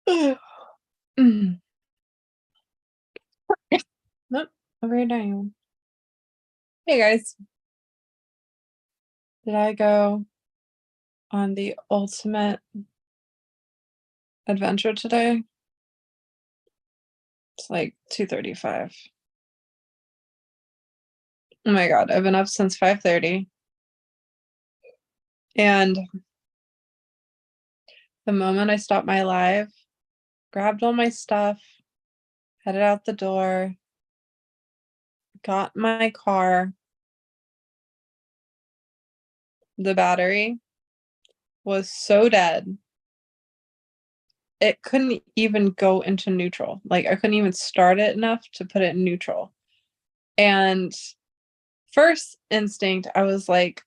Mm. Nope, over down. Hey guys, did I go on the ultimate adventure today? It's like 2:35. Oh my god, I've been up since 5:30, and the moment I stopped my live, grabbed all my stuff, headed out the door, got in my car, the battery was so dead. It couldn't even go into neutral. Like, I couldn't even start it enough to put it in neutral. And first instinct, I was like,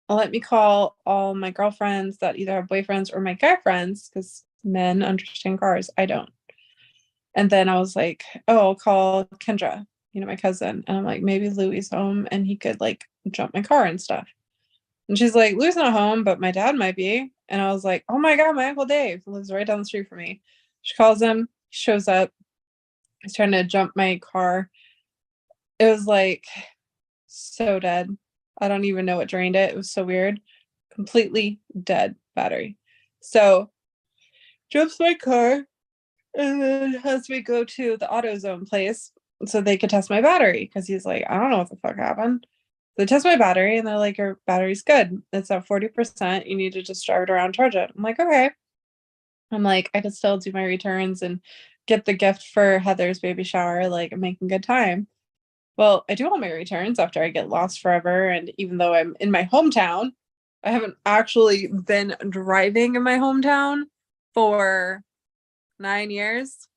let me call all my girlfriends that either have boyfriends or my guy friends, because men understand cars. I don't. And then I was like, oh, I'll call Kendra, my cousin. And I'm like, maybe Louie's home and he could like jump my car and stuff. And she's like, Louie's not home, but my dad might be. And I was like, oh my God, my Uncle Dave lives right down the street from me. She calls him, he shows up. He's trying to jump my car. It was like so dead. I don't even know what drained it. It was so weird. Completely dead battery. So jumps my car and then has me go to the AutoZone place so they could test my battery because he's like, I don't know what the fuck happened. They test my battery and they're like, your battery's good. It's at 40%. You need to just drive it around, charge it. I'm like, okay. I'm like, I could still do my returns and get the gift for Heather's baby shower. Like, I'm making good time. Well, I do all my returns after I get lost forever. And even though I'm in my hometown, I haven't actually been driving in my hometown for 9 years.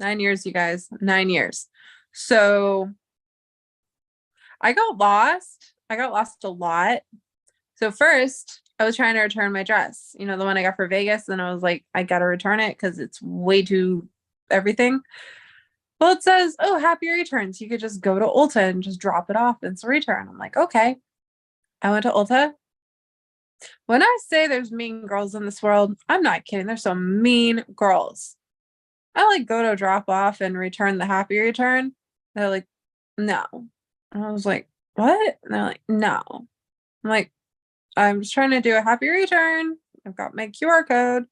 9 years, you guys. 9 years. So I got lost. I got lost a lot. So first, I was trying to return my dress, the one I got for Vegas. And I was like, I got to return it because it's way too everything. Well, it says, oh, happy returns. You could just go to Ulta and just drop it off. It's a return. I'm like, okay. I went to Ulta. When I say there's mean girls in this world, I'm not kidding. There's some mean girls. I like go to drop off and return the happy return. They're like, no. And I was like, what? And they're like, no. I'm like, I'm just trying to do a happy return. I've got my QR code.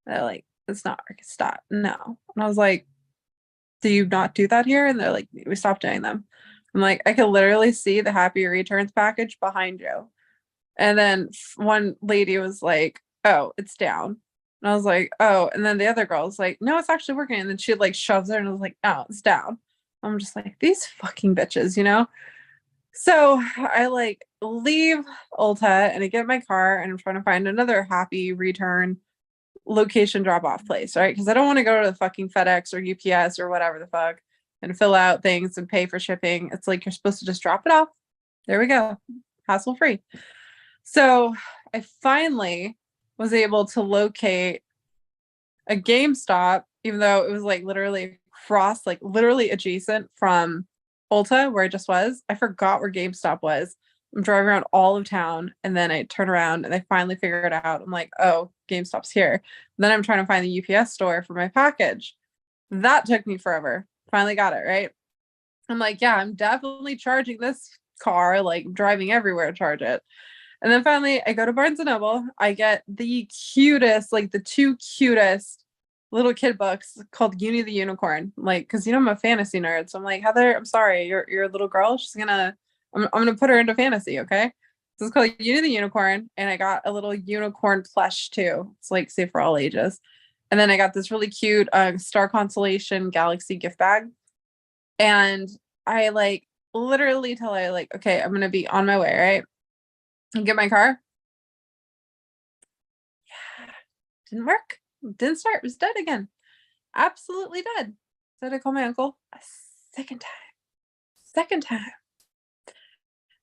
They're like, it's not working. Stop. No. And I was like, do you not do that here? And they're like, we stopped doing them. I'm like, I can literally see the happy returns package behind you. And then one lady was like, oh, it's down. And I was like, oh. And then the other girl was like, no, it's actually working. And then she like shoves it and I was like, oh, it's down. I'm just like, these fucking bitches. So I like leave Ulta and I get in my car and I'm trying to find another happy return location drop off place, right? Because I don't want to go to the fucking FedEx or UPS or whatever the fuck and fill out things and pay for shipping. It's like you're supposed to just drop it off. There we go. Hassle free. So I finally was able to locate a GameStop, even though it was like literally across, like literally adjacent from Ulta where I just was. I forgot where GameStop was. I'm driving around all of town and then I turn around and I finally figure it out. I'm like, oh, GameStop's here. And then I'm trying to find the UPS store for my package. That took me forever. Finally got it, right? I'm like, yeah, I'm definitely charging this car, like driving everywhere to charge it. And then finally, I go to Barnes and Noble. I get the cutest, like the two cutest little kid books called Uni the Unicorn. Like, because I'm a fantasy nerd, so I'm like, Heather, I'm sorry, you're a little girl. I'm gonna put her into fantasy, okay? So it's called Uni the Unicorn, and I got a little unicorn plush too. It's like safe for all ages. And then I got this really cute Star Constellation Galaxy gift bag, and I like literally tell I like, okay, I'm gonna be on my way, right? And get my car. Yeah, didn't work. Didn't start. It was dead again. Absolutely dead. So I had to call my uncle a second time. Second time.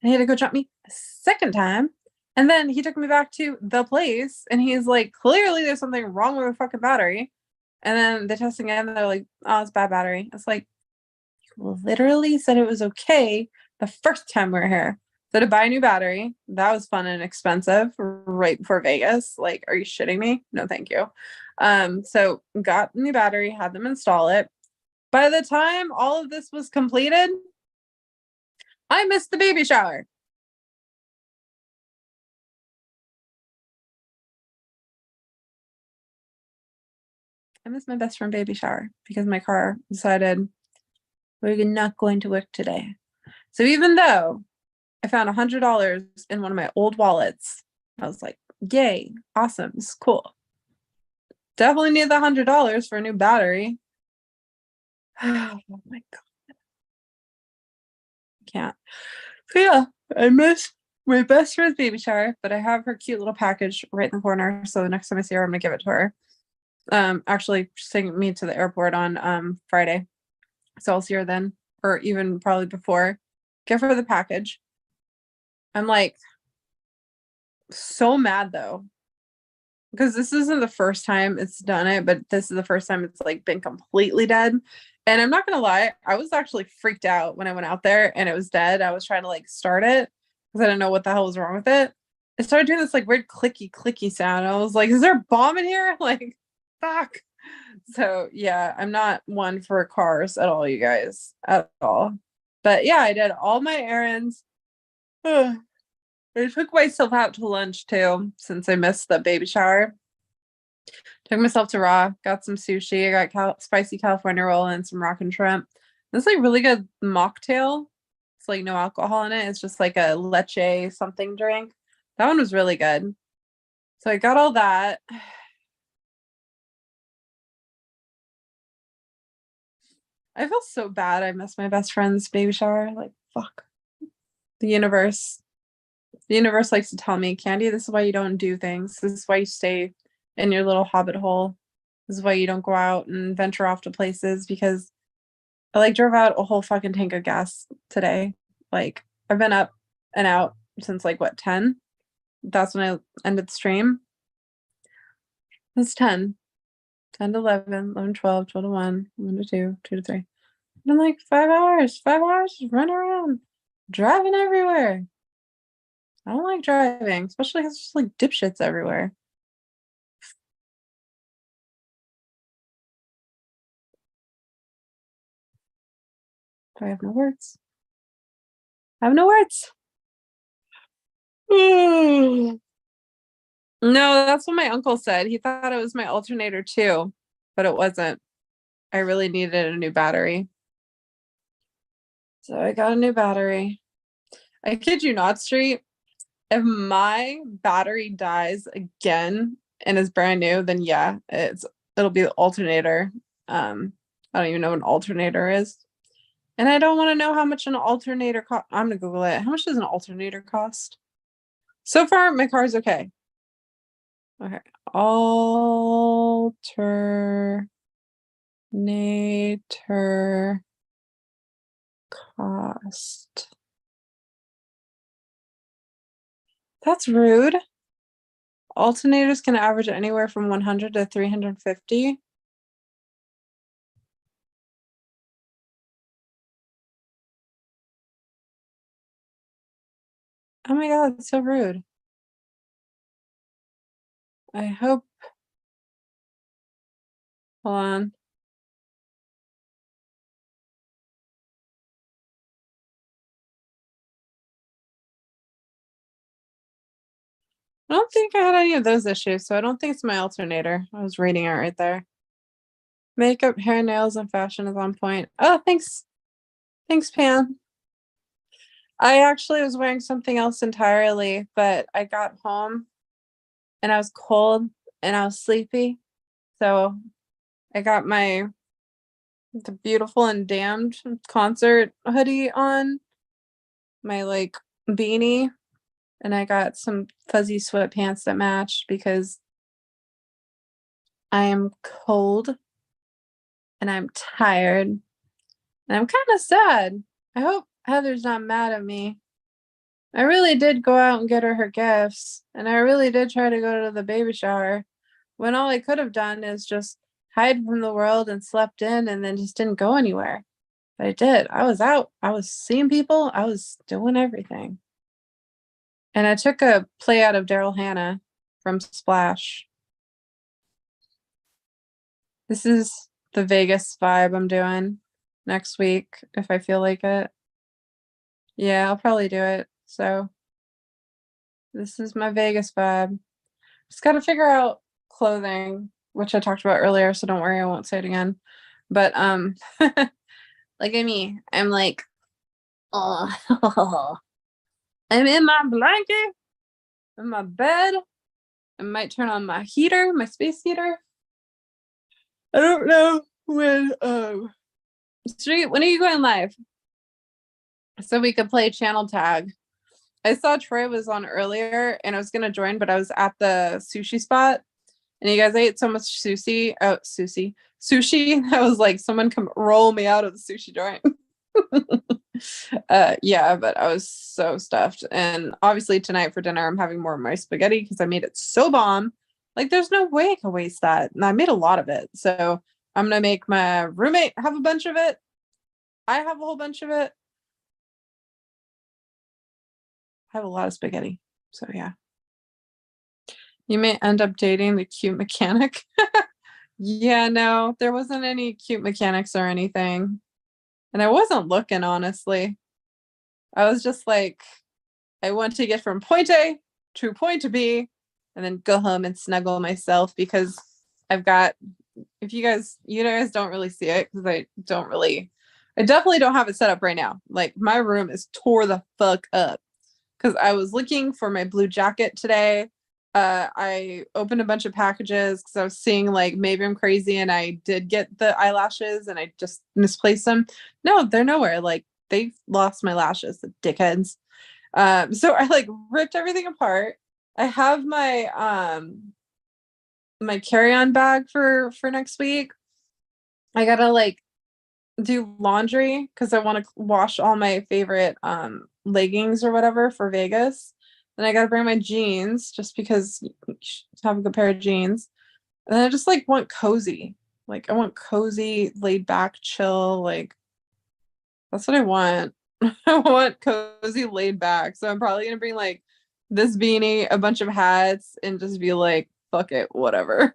And he had to go drop me a second time. And then he took me back to the place and he's like, clearly there's something wrong with the fucking battery. And then they test again and they're like, oh, it's bad battery. It's like, you literally said it was okay the first time we were here. So to buy a new battery, that was fun and expensive right before Vegas. Like, are you shitting me? No, thank you. So got a new battery, had them install it. By the time all of this was completed, I missed the baby shower. I missed my best friend baby shower because my car decided we're not going to work today. So even though I found $100 in one of my old wallets, I was like, yay, awesome, this is cool. Definitely need the $100 for a new battery. Oh my god, can't. So yeah, I missed my best friend's baby shower, but I have her cute little package right in the corner. So the next time I see her, I'm gonna give it to her. Actually, she's taking me to the airport on Friday, so I'll see her then, or even probably before. Give her the package. I'm like so mad though, because this isn't the first time it's done it, but this is the first time it's like been completely dead. And I'm not gonna lie, I was actually freaked out when I went out there and it was dead. I was trying to like start it because I didn't know what the hell was wrong with it. It started doing this like weird clicky sound. I was like, is there a bomb in here? Like, fuck. So yeah, I'm not one for cars at all, you guys, at all. But yeah, I did all my errands. I took myself out to lunch too, since I missed the baby shower. Took myself to Raw, got some sushi. I got spicy California roll and some rock and shrimp. This is like really good mocktail. It's like no alcohol in it. It's just like a leche something drink. That one was really good. So I got all that. I feel so bad. I missed my best friend's baby shower. Like, fuck. The universe. The universe likes to tell me, Candy, this is why you don't do things. This is why you stay in your little hobbit hole. This is why you don't go out and venture off to places because I like drove out a whole fucking tank of gas today. Like I've been up and out since like what 10? That's when I ended the stream. It's 10. 10 to 11, 11, 12, 12 to 1, 1 to 2, 2 to 3. And I'm like 5 hours, 5 hours just running around, driving everywhere. I don't like driving, especially because there's just like dipshits everywhere. I have no words. I have no words. No, that's what my uncle said. He thought it was my alternator too, but it wasn't. I really needed a new battery. So I got a new battery. I kid you not, Street. If my battery dies again and is brand new, then yeah, it'll be the alternator. I don't even know what an alternator is. And I don't want to know how much an alternator cost. I'm gonna Google it. How much does an alternator cost? So far, my car's okay. Okay. Alternator cost. That's rude. Alternators can average anywhere from 100 to 350. Oh my god, that's so rude. I hope. Hold on. I don't think I had any of those issues, so I don't think it's my alternator. I was reading it right there. Makeup, hair, nails, and fashion is on point. Oh, thanks. Thanks, Pam. I actually was wearing something else entirely, but I got home and I was cold and I was sleepy. So I got the Beautiful and Damned concert hoodie on, my like beanie, and I got some fuzzy sweatpants that matched because I am cold and I'm tired and I'm kind of sad. I hope Heather's not mad at me. I really did go out and get her gifts, and I really did try to go to the baby shower when all I could have done is just hide from the world and slept in and then just didn't go anywhere. But I did. I was out. I was seeing people. I was doing everything. And I took a play out of Daryl Hannah from Splash. This is the Vegas vibe I'm doing next week if I feel like it. Yeah, I'll probably do it. So this is my Vegas vibe. Just got to figure out clothing, which I talked about earlier, so don't worry, I won't say it again. But like at me, I'm like, oh, I'm in my blanket, in my bed. I might turn on my heater, my space heater. I don't know when Street, when are you going live? So we could play channel tag. I saw Troy was on earlier and I was gonna join, but I was at the sushi spot and you guys ate so much sushi. Oh, sushi. I was like, someone come roll me out of the sushi joint. Yeah, but I was so stuffed. And obviously tonight for dinner, I'm having more of my spaghetti because I made it so bomb. Like, there's no way I can waste that. And I made a lot of it. So I'm gonna make my roommate have a bunch of it. I have a whole bunch of it. I have a lot of spaghetti. So yeah. You may end up dating the cute mechanic. Yeah, no, there wasn't any cute mechanics or anything. And I wasn't looking, honestly. I was just like, I want to get from point A to point B and then go home and snuggle myself because I've got, if you guys don't really see it because I definitely don't have it set up right now. Like, my room is tore the fuck up because I was looking for my blue jacket today. I opened a bunch of packages because I was seeing like maybe I'm crazy and I did get the eyelashes and I just misplaced them. No, they're nowhere. Like, they lost my lashes, the dickheads. So I like ripped everything apart. I have my carry-on bag for next week. I gotta like do laundry because I want to wash all my favorite leggings or whatever for Vegas. Then I gotta bring my jeans just because you should have a good pair of jeans. And then I just like want cozy. Like, I want cozy, laid back, chill. Like, that's what I want. I want cozy, laid back. So I'm probably gonna bring like this beanie, a bunch of hats, and just be like, fuck it, whatever.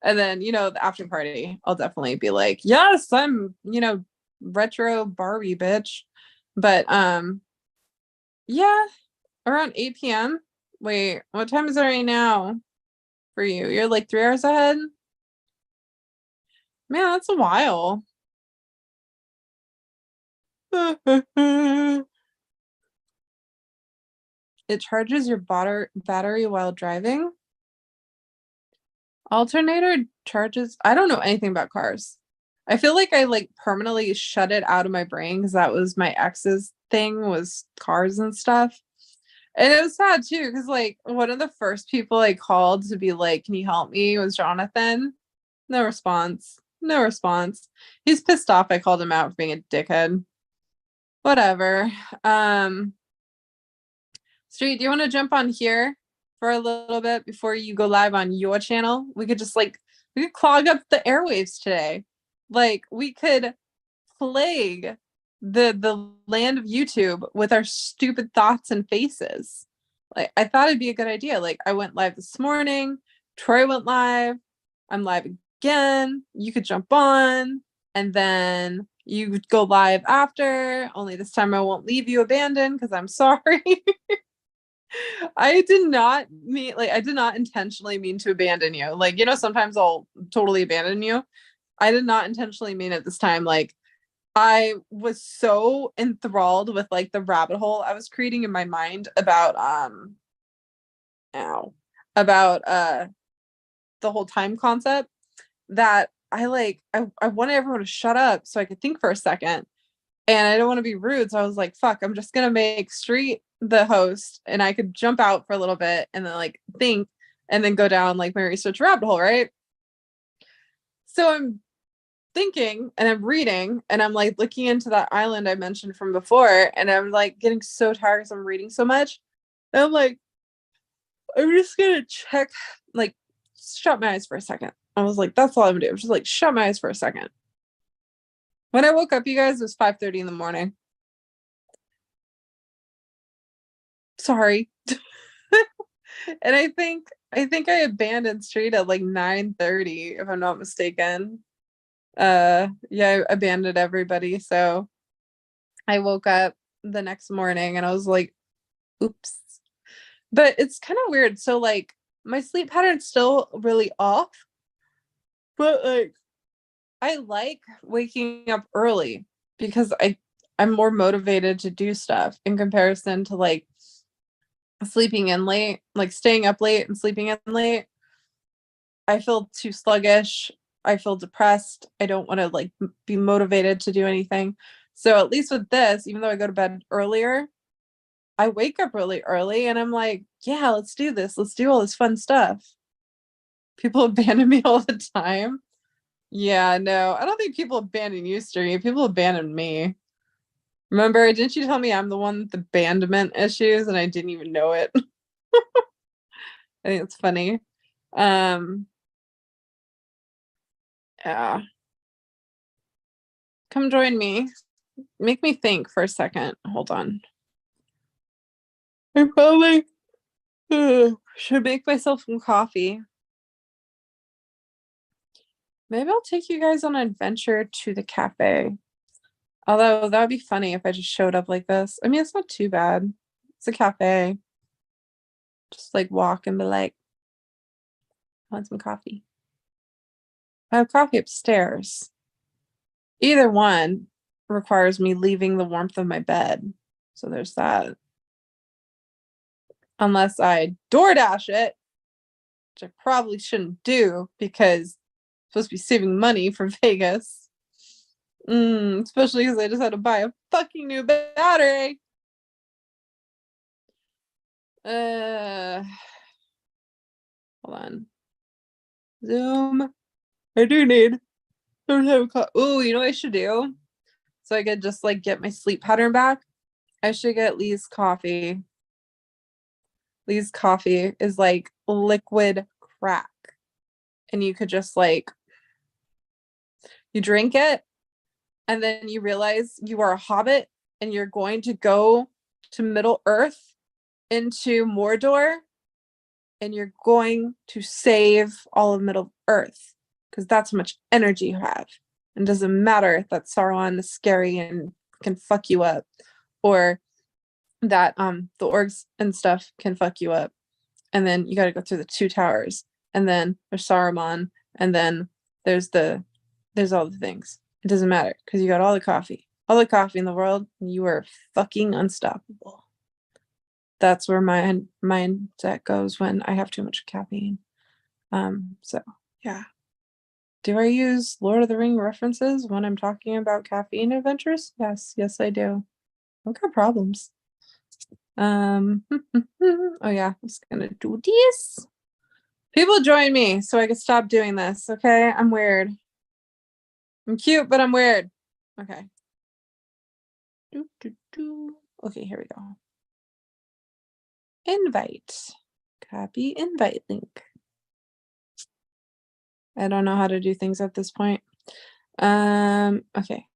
And then, the after party, I'll definitely be like, yes, I'm, retro Barbie bitch. But yeah, around 8 p.m. Wait, what time is it right now for you? You're like 3 hours ahead? Man, that's a while. It charges your battery while driving. Alternator charges. I don't know anything about cars. I feel like I like permanently shut it out of my brain because that was my ex's thing, was cars and stuff. And it was sad too because like one of the first people I called to be like, "Can you help me?" was Jonathan. No response. No response. He's pissed off I called him out for being a dickhead. Whatever. Um Street, do you want to jump on here for a little bit before you go live on your channel? We could just like, we could clog up the airwaves today. Like, we could plague the land of YouTube with our stupid thoughts and faces. Like, I thought it'd be a good idea. Like, I went live this morning. Troy went live. I'm live again. You could jump on, and then you would go live after. Only this time I won't leave you abandoned because I'm sorry. I did not intentionally mean to abandon you. Like, sometimes I'll totally abandon you. I did not intentionally mean it this time. Like, I was so enthralled with like the rabbit hole I was creating in my mind about about the whole time concept that I wanted everyone to shut up so I could think for a second. And I don't want to be rude. So I was like, fuck, I'm just gonna make Street the host and I could jump out for a little bit and then like think and then go down like my research rabbit hole, right? So I'm thinking and I'm reading and I'm like looking into that island I mentioned from before, and I'm like getting so tired because I'm reading so much. And I'm like, I'm just gonna check, like, shut my eyes for a second. I was like, that's all I'm gonna do. I'm just like, shut my eyes for a second. When I woke up, you guys, it was 5:30 in the morning. Sorry. And I think I abandoned street at like 9:30, if I'm not mistaken. Yeah, I abandoned everybody. So I woke up the next morning and I was like, oops. But it's kind of weird. So like my sleep pattern's still really off, but like I like waking up early because I'm more motivated to do stuff in comparison to like sleeping in late, like staying up late and sleeping in late. I feel too sluggish. I feel depressed. I don't want to like be motivated to do anything. So at least with this, even though I go to bed earlier, I wake up really early and I'm like, yeah, let's do this. Let's do all this fun stuff. People abandon me all the time. Yeah, no, I don't think people abandon you, Sturdy. People abandon me. Remember, didn't you tell me I'm the one with abandonment issues and I didn't even know it? I think it's funny. Um, yeah. Come join me. Make me think for a second. Hold on. I probably should make myself some coffee. Maybe I'll take you guys on an adventure to the cafe. Although that would be funny if I just showed up like this. I mean, it's not too bad. It's a cafe. Just like walk and be like, I want some coffee. I have coffee upstairs. Either one requires me leaving the warmth of my bed. So there's that. Unless I DoorDash it, which I probably shouldn't do because I'm supposed to be saving money for Vegas. Especially because I just had to buy a fucking new battery. Uh, Hold on. Zoom. I do need. Oh, you know what I should do? So I could just like get my sleep pattern back. I should get Lee's coffee. Lee's coffee is like liquid crack. And you could just like, you drink it and then you realize you are a hobbit and you're going to go to Middle Earth into Mordor and you're going to save all of Middle Earth because that's how much energy you have. And it doesn't matter that Sauron is scary and can fuck you up, or that the orcs and stuff can fuck you up. And then you got to go through the two towers, and then there's Saruman, and then there's all the things. It doesn't matter because you got all the coffee in the world, and you are fucking unstoppable. That's where my mindset goes when I have too much caffeine. So yeah. Do I use Lord of the Ring references when I'm talking about caffeine adventures? Yes, I do. I've got problems. Oh yeah, I'm just gonna do this. People join me so I can stop doing this, okay? I'm weird. I'm cute, but I'm weird. Okay. Okay, here we go. Invite. Copy invite link. I don't know how to do things at this point. Okay.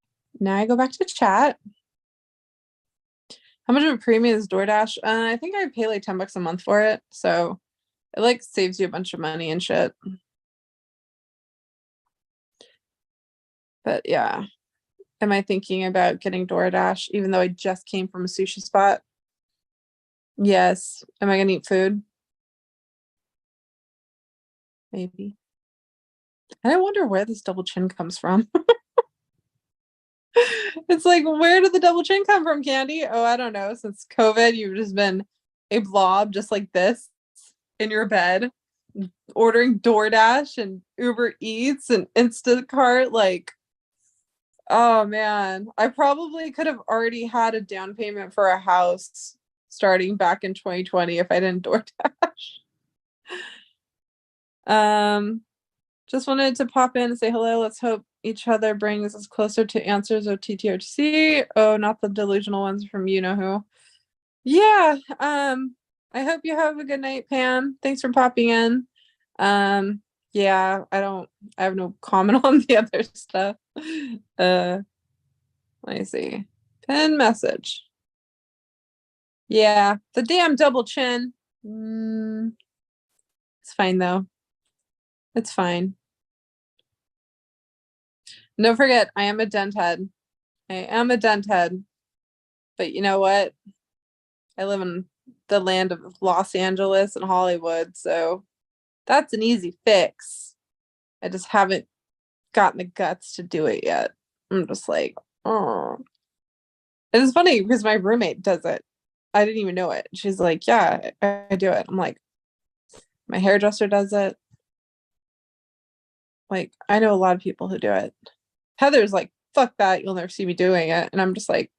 Now I go back to chat. How much of a premium is DoorDash? I think I pay like $10 a month for it, so it like saves you a bunch of money and shit. But yeah. Am I thinking about getting DoorDash even though I just came from a sushi spot? Yes. Am I gonna eat food? Maybe. And I wonder where this double chin comes from. It's like, where did the double chin come from, Candy? Oh, I don't know. Since COVID, you've just been a blob just like this in your bed, ordering DoorDash and Uber Eats and Instacart. Like, oh man, I probably could have already had a down payment for a house starting back in 2020 if I didn't DoorDash. Just wanted to pop in and say hello. Let's hope each other brings us closer to answers of TTRC. Oh, not the delusional ones from you know who. Yeah. I hope you have a good night, Pam. Thanks for popping in. Yeah, I have no comment on the other stuff. Let me see. Pin message. Yeah, the damn double chin. It's fine though. It's fine. Don't forget, I am a dent head. I am a dent head. But you know what? I live in the land of Los Angeles and Hollywood, so that's an easy fix. I just haven't gotten the guts to do it yet. I'm just like, oh. It's funny because my roommate does it. I didn't even know it. She's like, yeah, I do it. I'm like, my hairdresser does it. Like, I know a lot of people who do it. Heather's like, fuck that, you'll never see me doing it. And I'm just like,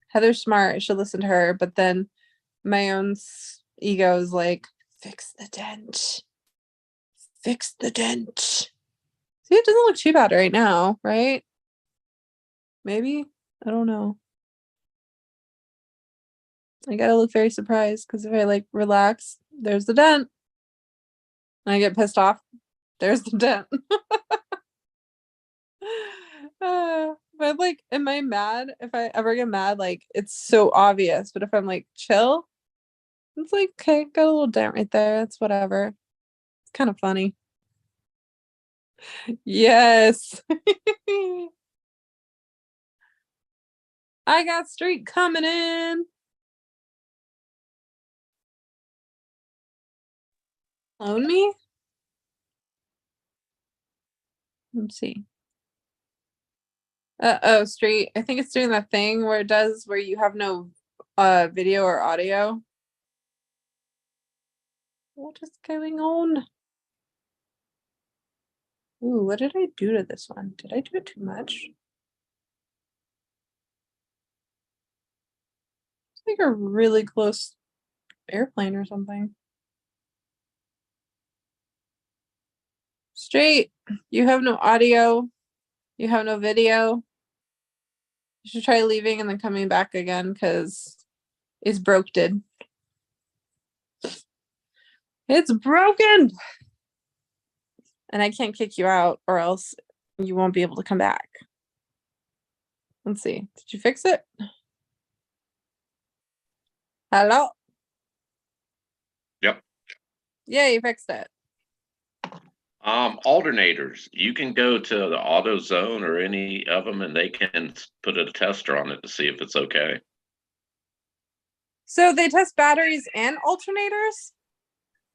Heather's smart, I should listen to her. But then my own ego is like, fix the dent. Fix the dent. See, it doesn't look too bad right now, right? Maybe? I don't know. I gotta look very surprised because if I like relax, there's the dent. And I get pissed off, there's the dent. But like, am I mad? If I ever get mad, like it's so obvious. But if I'm like chill, it's like, okay, got a little dent right there. It's whatever. It's kind of funny. Yes. I got street coming in. Own me? Let's see. Oh, street. I think it's doing that thing where it does where you have no video or audio. What is going on? Ooh, what did I do to this one? Did I do it too much? It's like a really close airplane or something. Straight, you have no audio, you have no video. You should try leaving and then coming back again because it's broken. It's broken! And I can't kick you out or else you won't be able to come back. Let's see. Did you fix it? Hello? Yep. Yeah, you fixed it. Alternators. You can go to the AutoZone or any of them, and they can put a tester on it to see if it's okay. So they test batteries and alternators?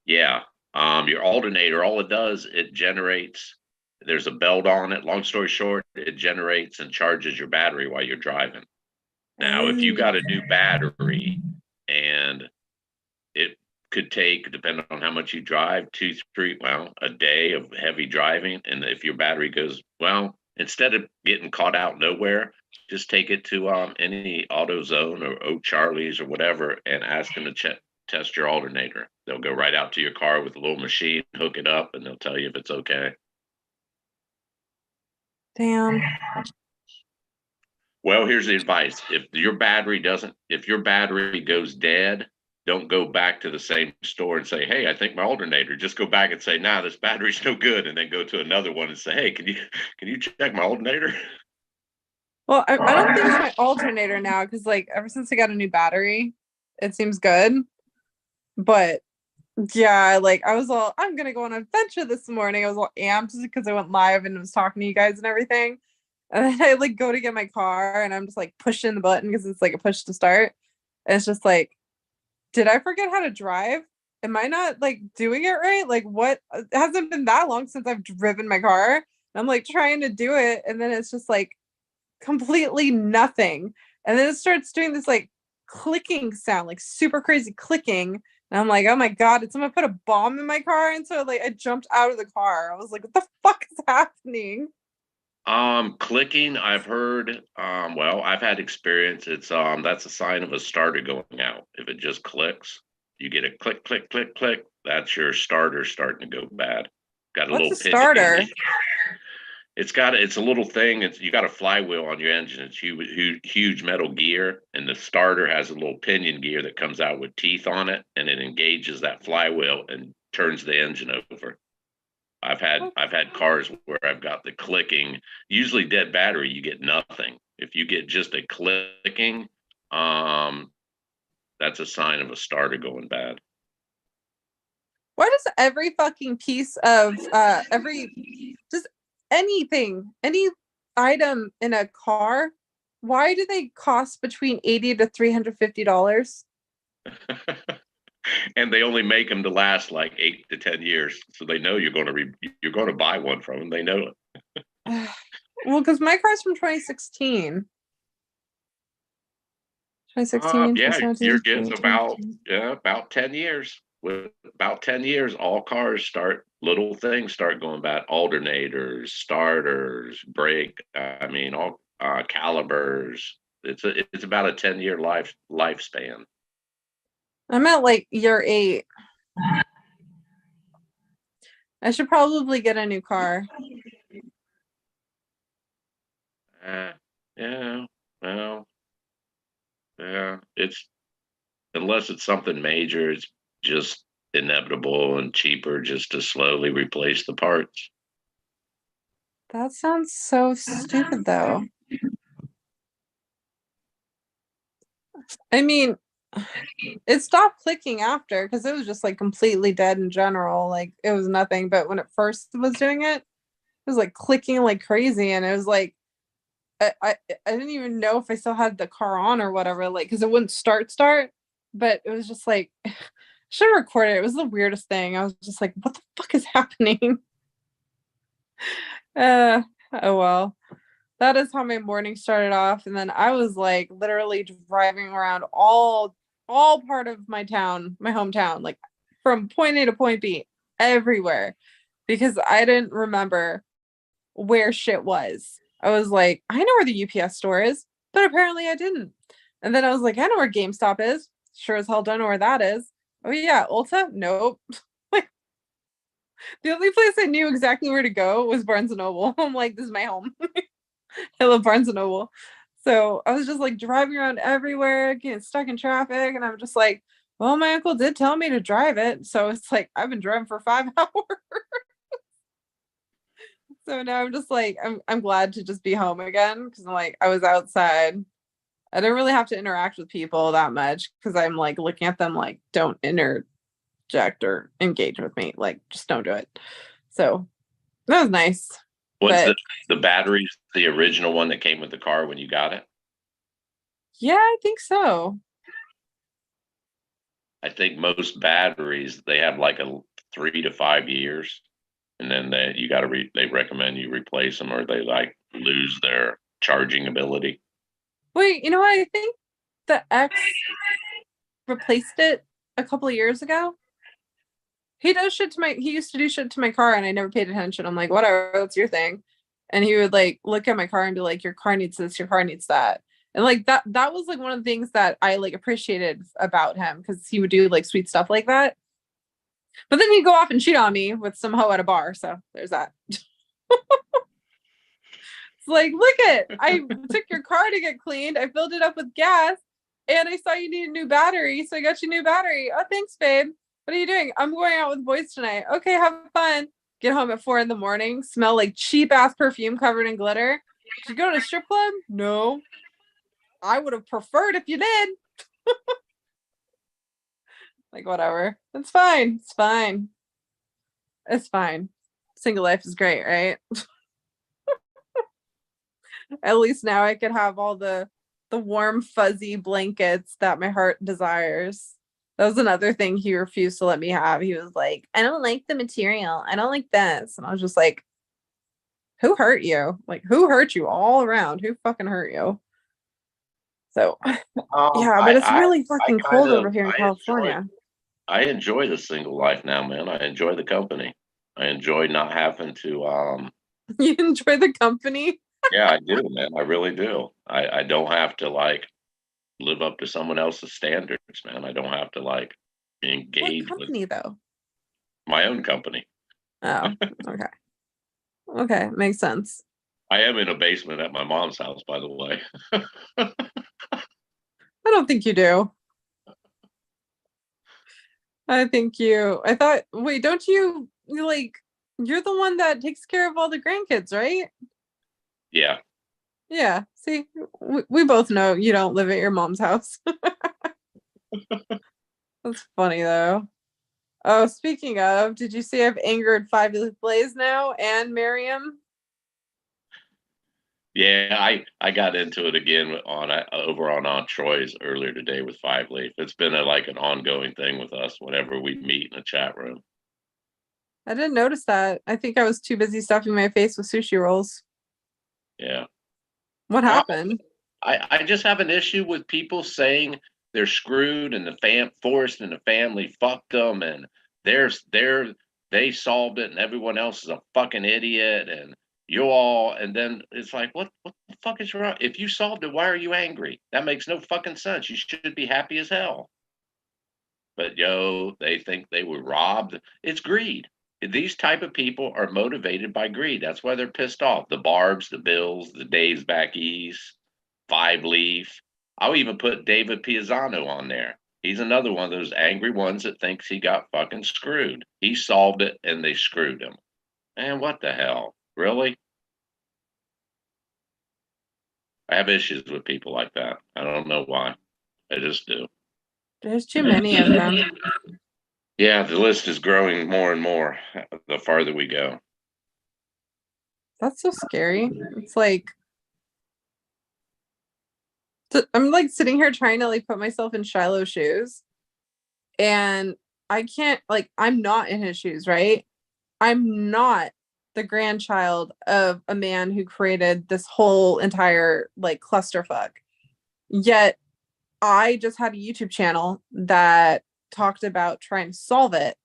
Yeah. Your alternator, all it does, it generates. There's a belt on it. Long story short, it generates and charges your battery while you're driving. Now, if you got a new battery and it could take, depending on how much you drive, 2, 3, well, a day of heavy driving. And if your battery goes, well, instead of getting caught out nowhere, just take it to any AutoZone or O'Charlie's or whatever and ask them to test your alternator. They'll go right out to your car with a little machine, hook it up, and they'll tell you if it's okay. Damn. Well, here's the advice. If your battery goes dead, don't go back to the same store and say, hey, I think my alternator. Just go back and say, nah, this battery's no good. And then go to another one and say, hey, can you check my alternator? Well, I don't think it's my alternator now because like ever since I got a new battery, it seems good. But yeah, like I was all, I'm gonna go on an adventure this morning. I was all amped because I went live and was talking to you guys and everything. And then I like go to get my car and I'm just like pushing the button because it's like a push to start. And it's just like, did I forget how to drive? Am I not like doing it right? Like what, it hasn't been that long since I've driven my car. And I'm like trying to do it and then it's just like completely nothing. And then it starts doing this like clicking sound, like super crazy clicking. And I'm like, oh my God, did someone put a bomb in my car? And so like I jumped out of the car. I was like, what the fuck is happening? Clicking, I've heard, well, I've had experience. It's that's a sign of a starter going out. If it just clicks, you get a click, click, click, click. That's your starter starting to go bad. Got a What's little a pinion. starter? It's a little thing. You got a flywheel on your engine. It's huge metal gear, and the starter has a little pinion gear that comes out with teeth on it, and it engages that flywheel and turns the engine over. I've had cars where I've got the clicking. Usually dead battery, you get nothing. If you get just a clicking, um, That's a sign of a starter going bad. Why does every fucking piece of just anything, any item in a car, why do they cost between $80 to $350? And they only make them to last like 8 to 10 years, so they know you're going to buy one from them. They know it. Well, because my car's from 2016. 2016, Yeah, 2017, you're getting about 10 years. With about 10 years, all cars start little things start going bad. Alternators, starters, brake. I mean, all calibers. It's about a 10-year lifespan. I'm at like year 8. I should probably get a new car. Yeah, well, yeah. It's unless it's something major, it's just inevitable and cheaper just to slowly replace the parts. That sounds so stupid though. I mean, it stopped clicking after because it was just like completely dead in general. Like it was nothing. But when it first was doing it, it was like clicking like crazy. And it was like, I didn't even know if I still had the car on or whatever, like, because it wouldn't start, but it was just like, should have recorded it. It was the weirdest thing. I was just like, what the fuck is happening? Oh well. That is how my morning started off. And then I was like literally driving around all part of my town, my hometown, like from point A to point B, everywhere. Because I didn't remember where shit was. I was like, I know where the UPS store is, but apparently I didn't. And then I was like, I know where GameStop is. Sure as hell don't know where that is. Oh yeah, Ulta? Nope. Like the only place I knew exactly where to go was Barnes and Noble. I'm like, this is my home. I love Barnes and Noble. So I was just like driving around everywhere, getting stuck in traffic, and I'm just like, well, my uncle did tell me to drive it. So it's like I've been driving for 5 hours. So now I'm just like, I'm glad to just be home again because I'm like, I was outside. I didn't really have to interact with people that much because I'm like looking at them like, don't interject or engage with me. Like, just don't do it. So that was nice. Was But the batteries the original one that came with the car when you got it? yeah, I think so. I think most batteries they have like a 3 to 5 years, and then they recommend you replace them or they like lose their charging ability. Wait, you know what? I think the X replaced it a couple of years ago. He used to do shit to my car and I never paid attention. I'm like, whatever, that's your thing. And he would like look at my car and be like, your car needs this, your car needs that. And like that was like one of the things that I like appreciated about him because he would do like sweet stuff like that. But then he'd go off and cheat on me with some hoe at a bar. So there's that. It's like, look it, I took your car to get cleaned. I filled it up with gas and I saw you need a new battery. So I got you a new battery. Oh, thanks, babe. What are you doing? I'm going out with boys tonight. Okay, have fun. Get home at 4 a.m, smell like cheap ass perfume covered in glitter. Did you go to a strip club? No. I would have preferred if you did. Like, whatever. It's fine. It's fine. It's fine. Single life is great, right? At least now I could have all the warm, fuzzy blankets that my heart desires. That was another thing he refused to let me have. He was like, I don't like the material. I don't like this. And I was just like, who hurt you? Like, who hurt you all around? Who fucking hurt you? So, yeah, but it's really fucking cold over here in California. I enjoy the single life now, man. I enjoy the company. I enjoy not having to. You enjoy the company? Yeah, I do, man. I really do. I don't have to like live up to someone else's standards, man. I don't have to like engage What with company, though? my own company. Oh, okay. Okay, makes sense. I am in a basement at my mom's house, by the way. I don't think you do. I thought, wait, don't you like, you're the one that takes care of all the grandkids, right? Yeah. Yeah. See, we both know you don't live at your mom's house. That's funny though. Oh, speaking of, did you see I've angered Five Leaf Blaze now and Miriam? Yeah, I got into it again on over on Aunt Troy's earlier today with Five Leaf. It's been like an ongoing thing with us whenever we meet in a chat room. I didn't notice that. I think I was too busy stuffing my face with sushi rolls. Yeah. What Uh, happened? I just have an issue with people saying they're screwed and the Forrest and the family fucked them and there's they solved it and everyone else is a fucking idiot and you all and then it's like what the fuck is wrong? If you solved it, why are you angry? That makes no fucking sense. You should be happy as hell. But yo, they think they were robbed. It's greed. These type of people are motivated by greed. That's why they're pissed off. The Barbs, the Bills, the Days back east, Five Leaf. I'll even put David Piazzano on there. He's another one of those angry ones that thinks he got fucking screwed. He solved it and they screwed him. Man, what the hell? Really? I have issues with people like that. I don't know why. I just do. There's too many of them. Yeah, the list is growing more and more the farther we go. That's so scary. It's like I'm like sitting here trying to like put myself in Shiloh's shoes, and I can't, like, I'm not in his shoes, right? I'm not the grandchild of a man who created this whole entire like clusterfuck. Yet I just had a YouTube channel that talked about trying to solve it.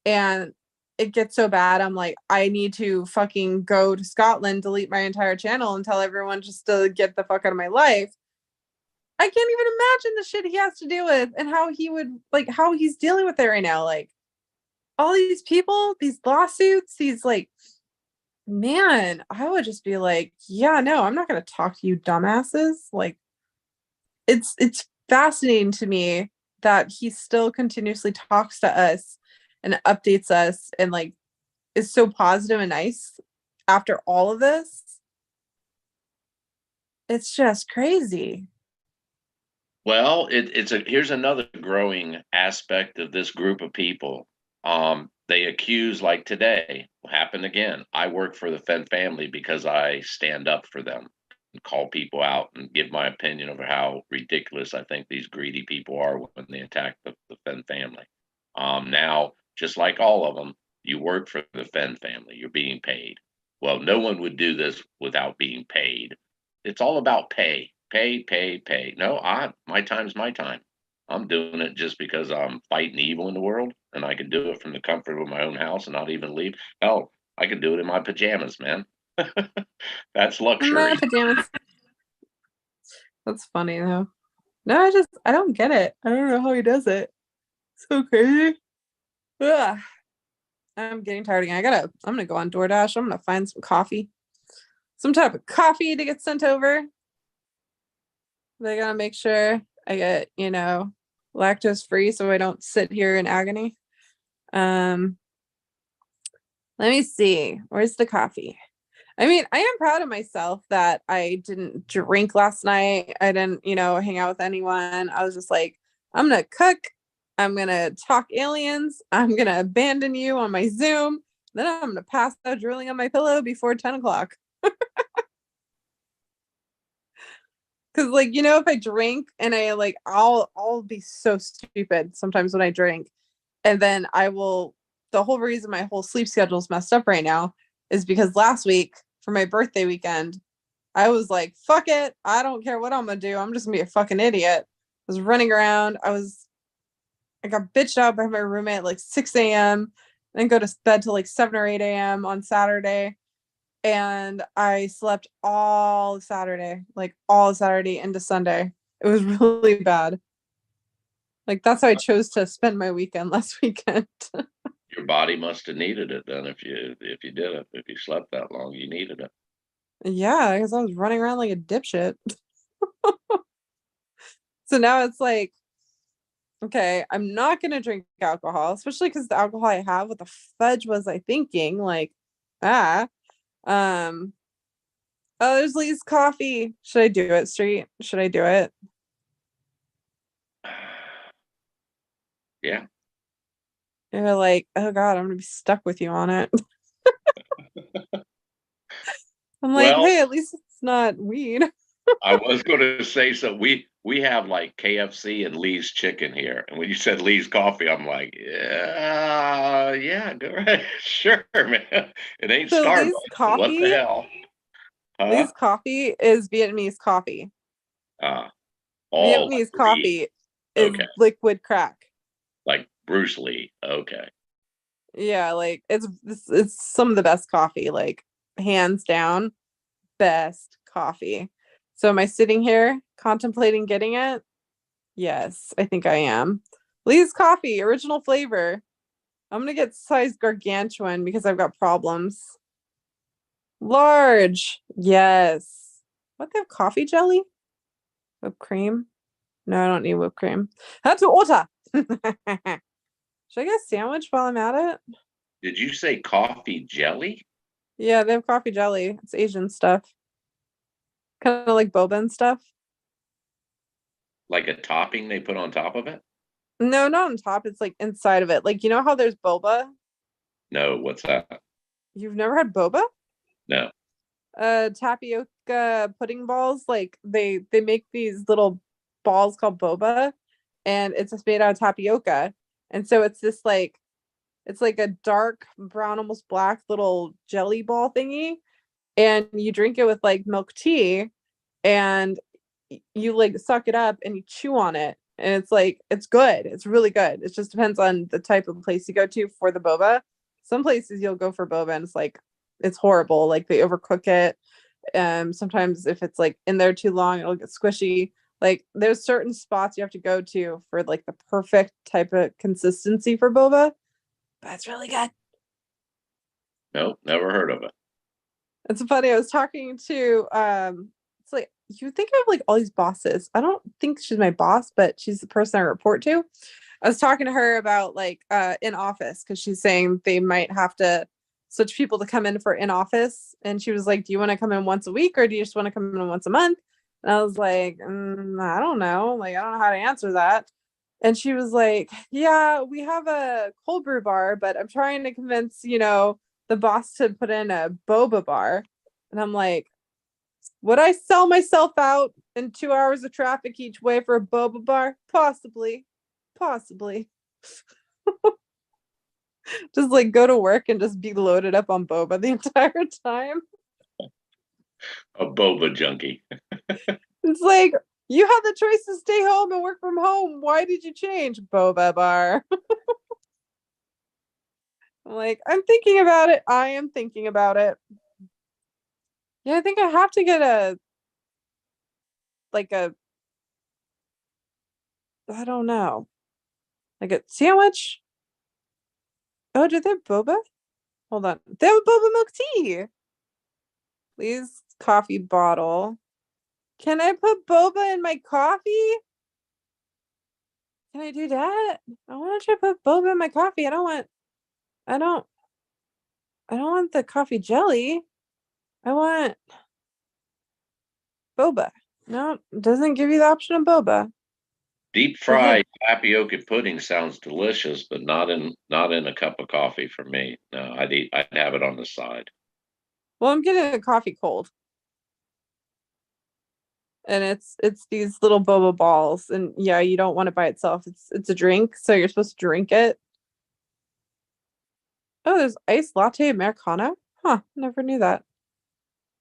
And it gets so bad, I'm like, I need to fucking go to Scotland, delete my entire channel, and tell everyone just to get the fuck out of my life. I can't even imagine the shit he has to deal with and how he would, like, how he's dealing with it right now. Like, all these people, these lawsuits, these, like, man, I would just be like, yeah, no, I'm not going to talk to you dumbasses. Like, it's fascinating to me that he still continuously talks to us and updates us and like is so positive and nice after all of this. It's just crazy. Well, it's a here's another growing aspect of this group of people. They accuse like today happened again. I work for the Fenn family because I stand up for them and call people out and give my opinion over how ridiculous I think these greedy people are when they attack the Fenn family. Now, just like all of them, you work for the Fenn family. You're being paid. Well, no one would do this without being paid. It's all about pay, pay, pay, pay. No, I my time's my time. I'm doing it just because I'm fighting evil in the world, and I can do it from the comfort of my own house and not even leave. Hell, I can do it in my pajamas, man. That's In my luxury. pajamas. That's funny though. No, I don't get it. I don't know how he does it. So crazy. Ugh. I'm getting tired again. I'm gonna go on DoorDash. I'm gonna find some coffee. Some type of coffee to get sent over. They gotta make sure I get, lactose free so I don't sit here in agony. Um, let me see. Where's the coffee? I mean, I am proud of myself that I didn't drink last night. I didn't, hang out with anyone. I was just like, I'm gonna cook. I'm gonna talk aliens. I'm gonna abandon you on my Zoom. Then I'm gonna pass out drooling on my pillow before 10 o'clock. Cause like, if I drink and I like I'll be so stupid sometimes when I drink. And then the whole reason my whole sleep schedule is messed up right now is because last week for my birthday weekend, I was like, fuck it. I don't care what I'm gonna do. I'm just gonna be a fucking idiot. I was running around. I got bitched out by my roommate at like 6 a.m. and go to bed till like 7 or 8 a.m. on Saturday. And I slept like all Saturday into Sunday. It was really bad. Like that's how I chose to spend my weekend last weekend. Your body must have needed it then if you did it. If you slept that long, you needed it. Yeah, because I was running around like a dipshit. So now it's like, okay, I'm not gonna drink alcohol, especially because the alcohol I have, what the fudge was I thinking? Like, ah. Um, oh, there's Lee's coffee. Should I do it, Street? Should I do it? Yeah. You're like, oh God, I'm gonna be stuck with you on it. I'm like, Well, hey, at least it's not weed. I was going to say, so we have like KFC and Lee's Chicken here, and when you said Lee's Coffee, I'm like, yeah, yeah, go right, sure, man. It ain't So Starbucks. What the hell? Huh? Lee's coffee is Vietnamese coffee. Uh, all Vietnamese Lee. coffee is Okay, liquid crack. like Bruce Lee. Okay. Yeah, like it's some of the best coffee, like hands down, best coffee. So am I sitting here contemplating getting it? Yes, I think I am. Lee's coffee, original flavor. I'm gonna get size gargantuan because I've got problems. Large, yes. What, they have coffee jelly? Whipped cream? No, I don't need whipped cream. That's order. Should I get a sandwich while I'm at it? Did you say coffee jelly? Yeah, they have coffee jelly. It's Asian stuff. Kind of like boba and stuff. Like a topping they put on top of it? No, not on top. It's like inside of it. Like, you know how there's boba? No, what's that? You've never had boba? No. Tapioca pudding balls. Like they make these little balls called boba, and it's just made out of tapioca. And so it's this like it's like a dark brown, almost black little jelly ball thingy, and you drink it with like milk tea, and you like suck it up and you chew on it, and it's like it's good. It's really good. It just depends on the type of place you go to for the boba. Some places you'll go for boba and it's like it's horrible. Like they overcook it. Sometimes if it's like in there too long, it'll get squishy. Like there's certain spots you have to go to for like the perfect type of consistency for boba, but it's really good. Nope, never heard of it. It's funny. I was talking to it's like you think I have like all these bosses. I don't think she's my boss, but she's the person I report to. I was talking to her about like in office because she's saying they might have to switch people to come in for in office. And she was like, do you want to come in once a week or do you just want to come in once a month? And I was like, I don't know. Like, I don't know how to answer that. And she was like, yeah, we have a cold brew bar, but I'm trying to convince, the boss to put in a boba bar. And I'm like, would I sell myself out in 2 hours of traffic each way for a boba bar? Possibly. Possibly. Just like go to work and just be loaded up on boba the entire time. A boba junkie. It's like you had the choice to stay home and work from home. Why did you change? Boba bar. I'm like, I'm thinking about it. I am thinking about it. Yeah, I think I have to get a I don't know, like a sandwich. Oh, do they have boba? Hold on. They have boba milk tea. Please, coffee bottle. Can I put boba in my coffee? Can I do that? I want to try to put boba in my coffee. I don't, I don't want the coffee jelly. I want boba. No, it doesn't give you the option of boba. Deep But hey, fried tapioca pudding sounds delicious, but not in a cup of coffee for me. No, I'd have it on the side. well, I'm getting a coffee cold, and it's these little boba balls, and yeah, you don't want it by itself. It's a drink, so you're supposed to drink it. Oh, there's iced latte Americano. Huh, never knew that.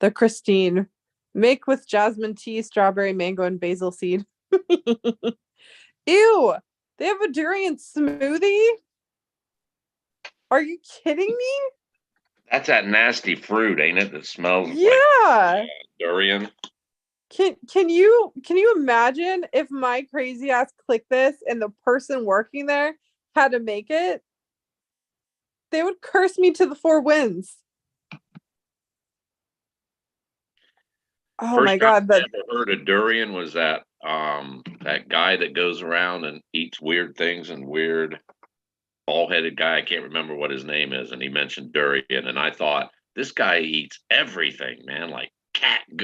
The Christine. Make with jasmine tea, strawberry, mango, and basil seed. Ew! They have a durian smoothie? Are you kidding me? That's that nasty fruit, ain't it? That smells like Yeah. durian. Can you imagine if my crazy ass clicked this and the person working there had to make it? They would curse me to the four winds. Oh First my time god, I but ever heard of durian was that guy that goes around and eats weird things and weird bald-headed guy. I can't remember what his name is, and he mentioned durian, and I thought this guy eats everything, man, like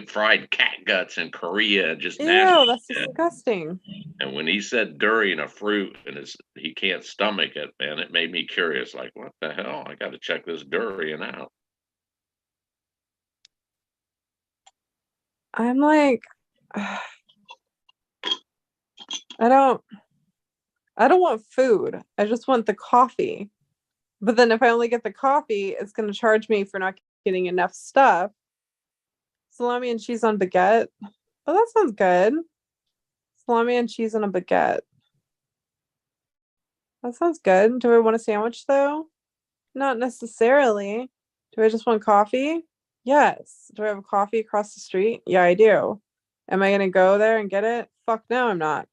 fried cat guts in Korea, just nasty Ew, that's shit. disgusting. And when he said durian, a fruit, and he can't stomach it, man, it made me curious. Like, what the hell? I got to check this durian out. I'm like, I don't want food. I just want the coffee. But then if I only get the coffee, it's going to charge me for not getting enough stuff. Salami and cheese on baguette. Oh, that sounds good. Salami and cheese on a baguette. That sounds good. Do I want a sandwich though? Not necessarily. Do I just want coffee? Yes. Do I have a coffee across the street? Yeah, I do. Am I going to go there and get it? Fuck no, I'm not.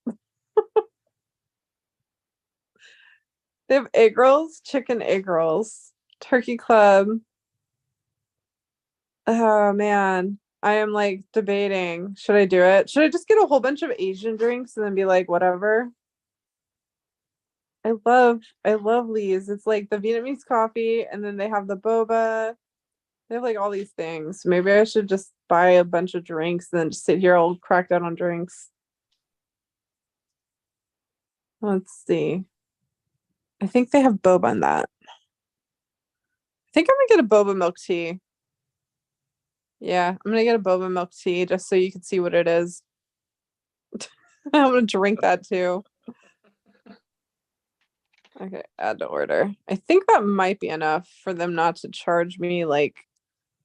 They have egg rolls, chicken egg rolls, turkey club. Oh man, I am like debating. Should I do it? Should I just get a whole bunch of Asian drinks and then be like, whatever? I love Lee's. It's like the Vietnamese coffee, and then they have the boba. They have like all these things. Maybe I should just buy a bunch of drinks and then just sit here all cracked out on drinks. Let's see. I think they have boba in that. I think I'm gonna get a boba milk tea. Yeah, I'm gonna get a boba milk tea just so you can see what it is. I'm gonna drink that too. Okay, add to order. I think that might be enough for them not to charge me like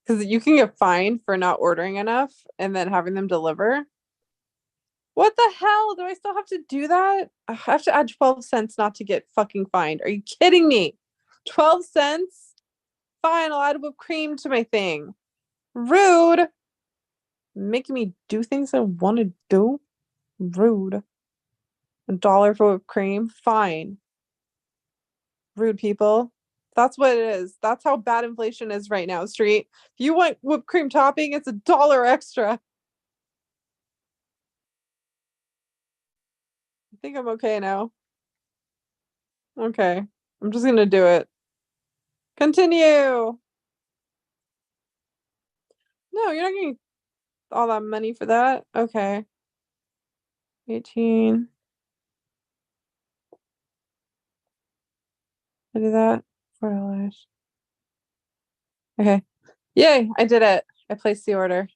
because you can get fined for not ordering enough and then having them deliver. What the hell? Do I still have to do that? I have to add 12 cents not to get fucking fined. Are you kidding me? 12 cents? Fine, I'll add whipped cream to my thing. Rude. Making me do things I want to do. Rude. $1 for whipped cream? Fine. Rude people. That's what it is. That's how bad inflation is right now, Street. If you want whipped cream topping, it's $1 extra. I think I'm okay now. Okay. I'm just gonna do it. Continue. No, you're not getting all that money for that. Okay. 18. I did that. $4. Okay. Yay, I did it. I placed the order.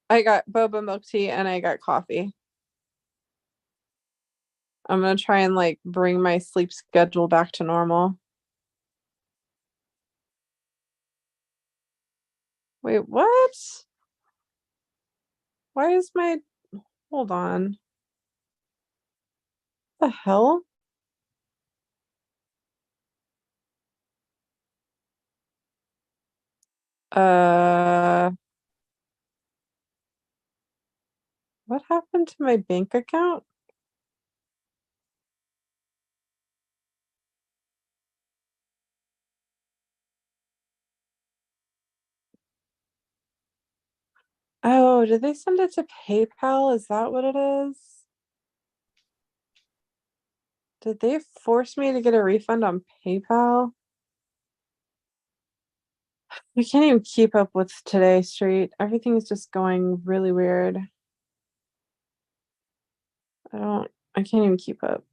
I got boba milk tea and I got coffee. I'm gonna try and like bring my sleep schedule back to normal. Wait, what? Why is my hold on. The hell? Uh, what happened to my bank account? Oh, did they send it to PayPal? Is that what it is? Did they force me to get a refund on PayPal? I can't even keep up with today, Street. Everything is just going really weird. I can't even keep up.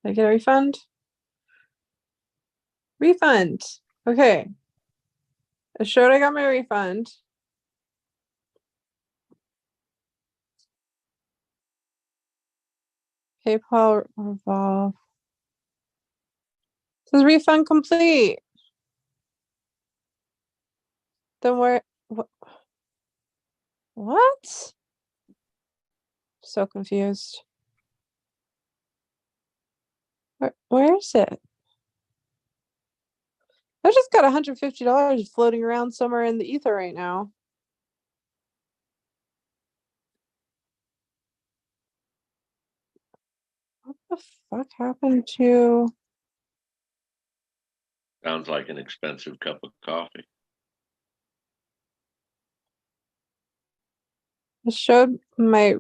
Did I get a refund? Refund. Okay. I showed I got my refund. PayPal revolve. Says refund complete. Then where what? So confused. Where is it? I just got $150 floating around somewhere in the ether right now. What the fuck happened to? Sounds like an expensive cup of coffee. It showed my.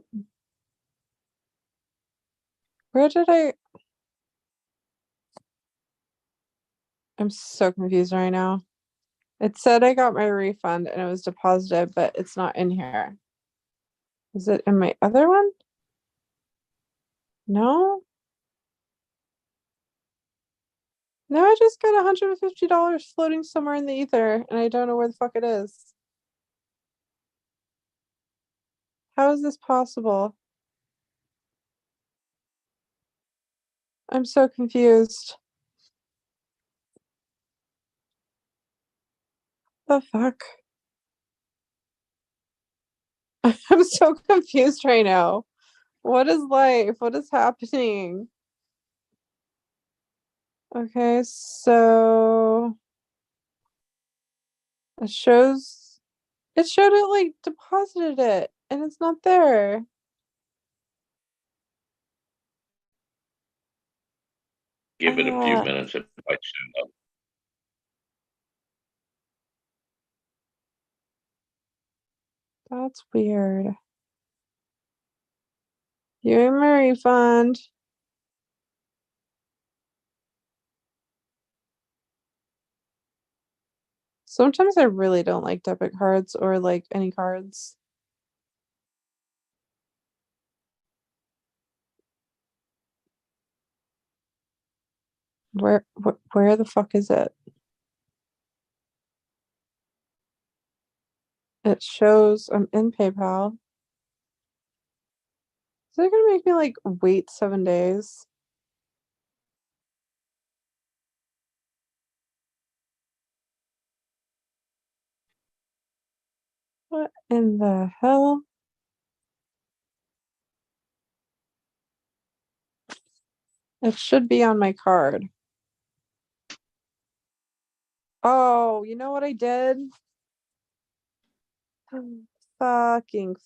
Where did I? I'm so confused right now. It said I got my refund and it was deposited, but it's not in here. Is it in my other one? No? No, I just got $150 floating somewhere in the ether and I don't know where the fuck it is. How is this possible? I'm so confused. The fuck? I'm so confused right now. What is life? What is happening? Okay, so it shows it showed it like deposited it and it's not there. Give it a few Uh, minutes, it might show up. that's weird. Give me my refund. Sometimes I really don't like debit cards or like any cards. Where the fuck is it? It shows I'm in PayPal. Is it gonna make me like wait 7 days? What in the hell? It should be on my card. Oh, you know what I did? Fucking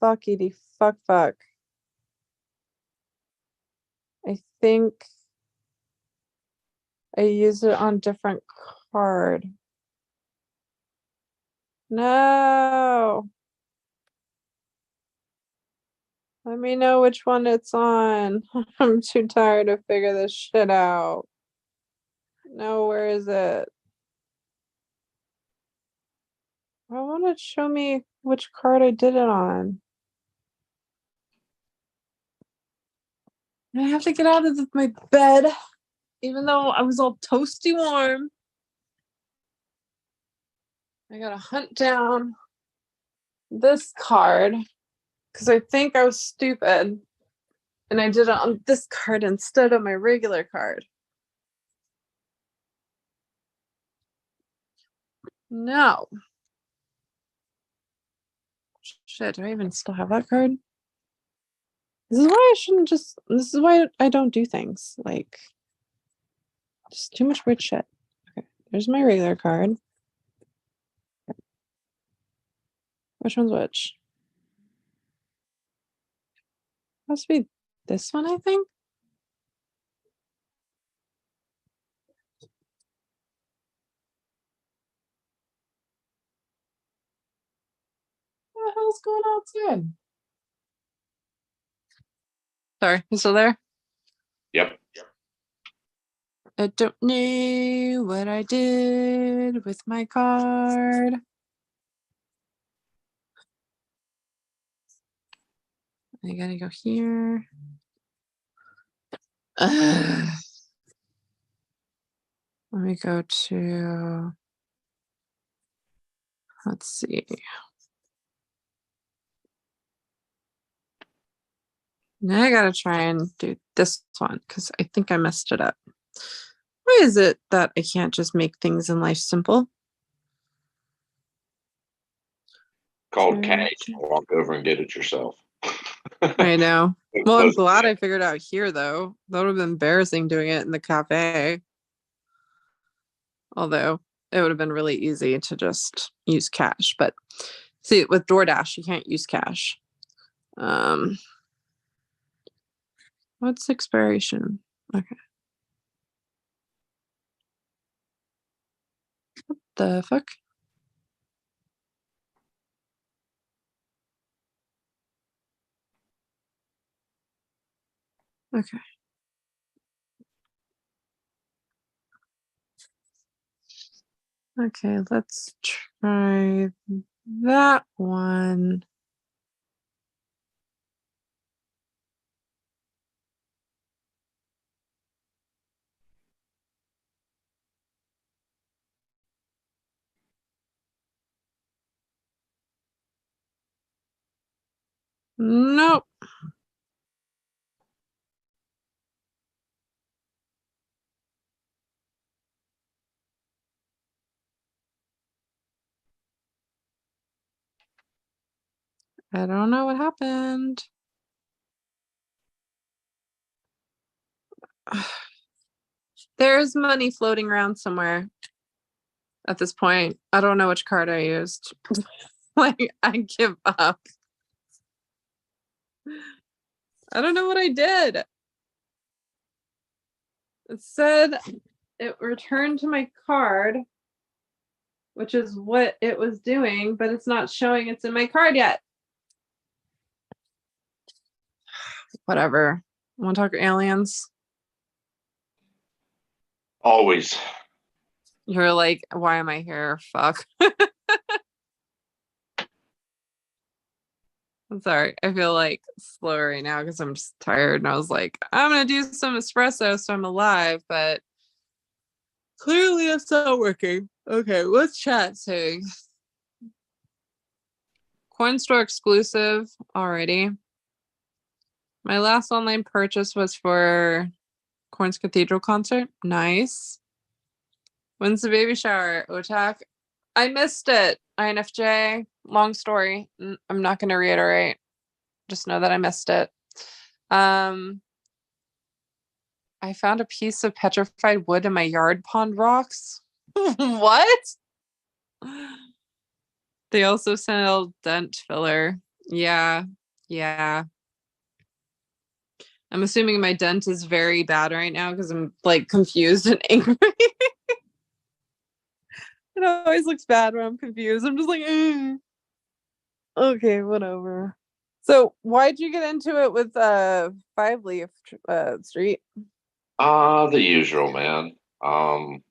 fuckity fuck. I think I used it on different card. No. Let me know which one it's on. I'm too tired to figure this shit out. No, where is it? I want to show me which card I did it on. I have to get out of my bed, even though I was all toasty warm. I gotta hunt down this card because I think I was stupid and I did it on this card instead of my regular card. No. Shit, do I even still have that card? This is why I shouldn't just. This is why I don't do things. Like, just too much weird shit. Okay, there's my regular card. Which one's which? Must be this one, I think. What the hell's going on outside? Sorry, you still there? Yep. I don't know what I did with my card. I gotta go here. Ugh. Let me go to. Let's see. Now I gotta try and do this one because I think I messed it up. Why is it that I can't just make things in life simple? Called cash. Walk over and get it yourself. I know. Well, I'm glad I figured out here though. That would have been embarrassing doing it in the cafe. Although it would have been really easy to just use cash. But see, with DoorDash, you can't use cash. What's expiration? Okay. The fuck? Okay. Okay, let's try that one. Nope. I don't know what happened. There's money floating around somewhere at this point. I don't know which card I used. Like, I give up. I don't know what I did. It said it returned to my card, which is what it was doing, but it's not showing it's in my card yet. Whatever. Want to talk aliens? Always. You're like, why am I here? Fuck. I'm sorry. I feel like slow right now because I'm just tired. And I was like, I'm going to do some espresso so I'm alive, but clearly it's not working. Okay, what's chat saying? Coin store exclusive already. My last online purchase was for Corn's Cathedral concert. Nice. When's the baby shower? Otak. I missed it. INFJ. Long story. I'm not going to reiterate. Just know that I missed it. I found a piece of petrified wood in my yard pond rocks. What? They also sell dent filler. Yeah. Yeah. I'm assuming my dent is very bad right now because I'm like confused and angry. It always looks bad when I'm confused. I'm just like, okay, whatever. So why'd you get into it with Five Leaf Street? The usual, man. I'm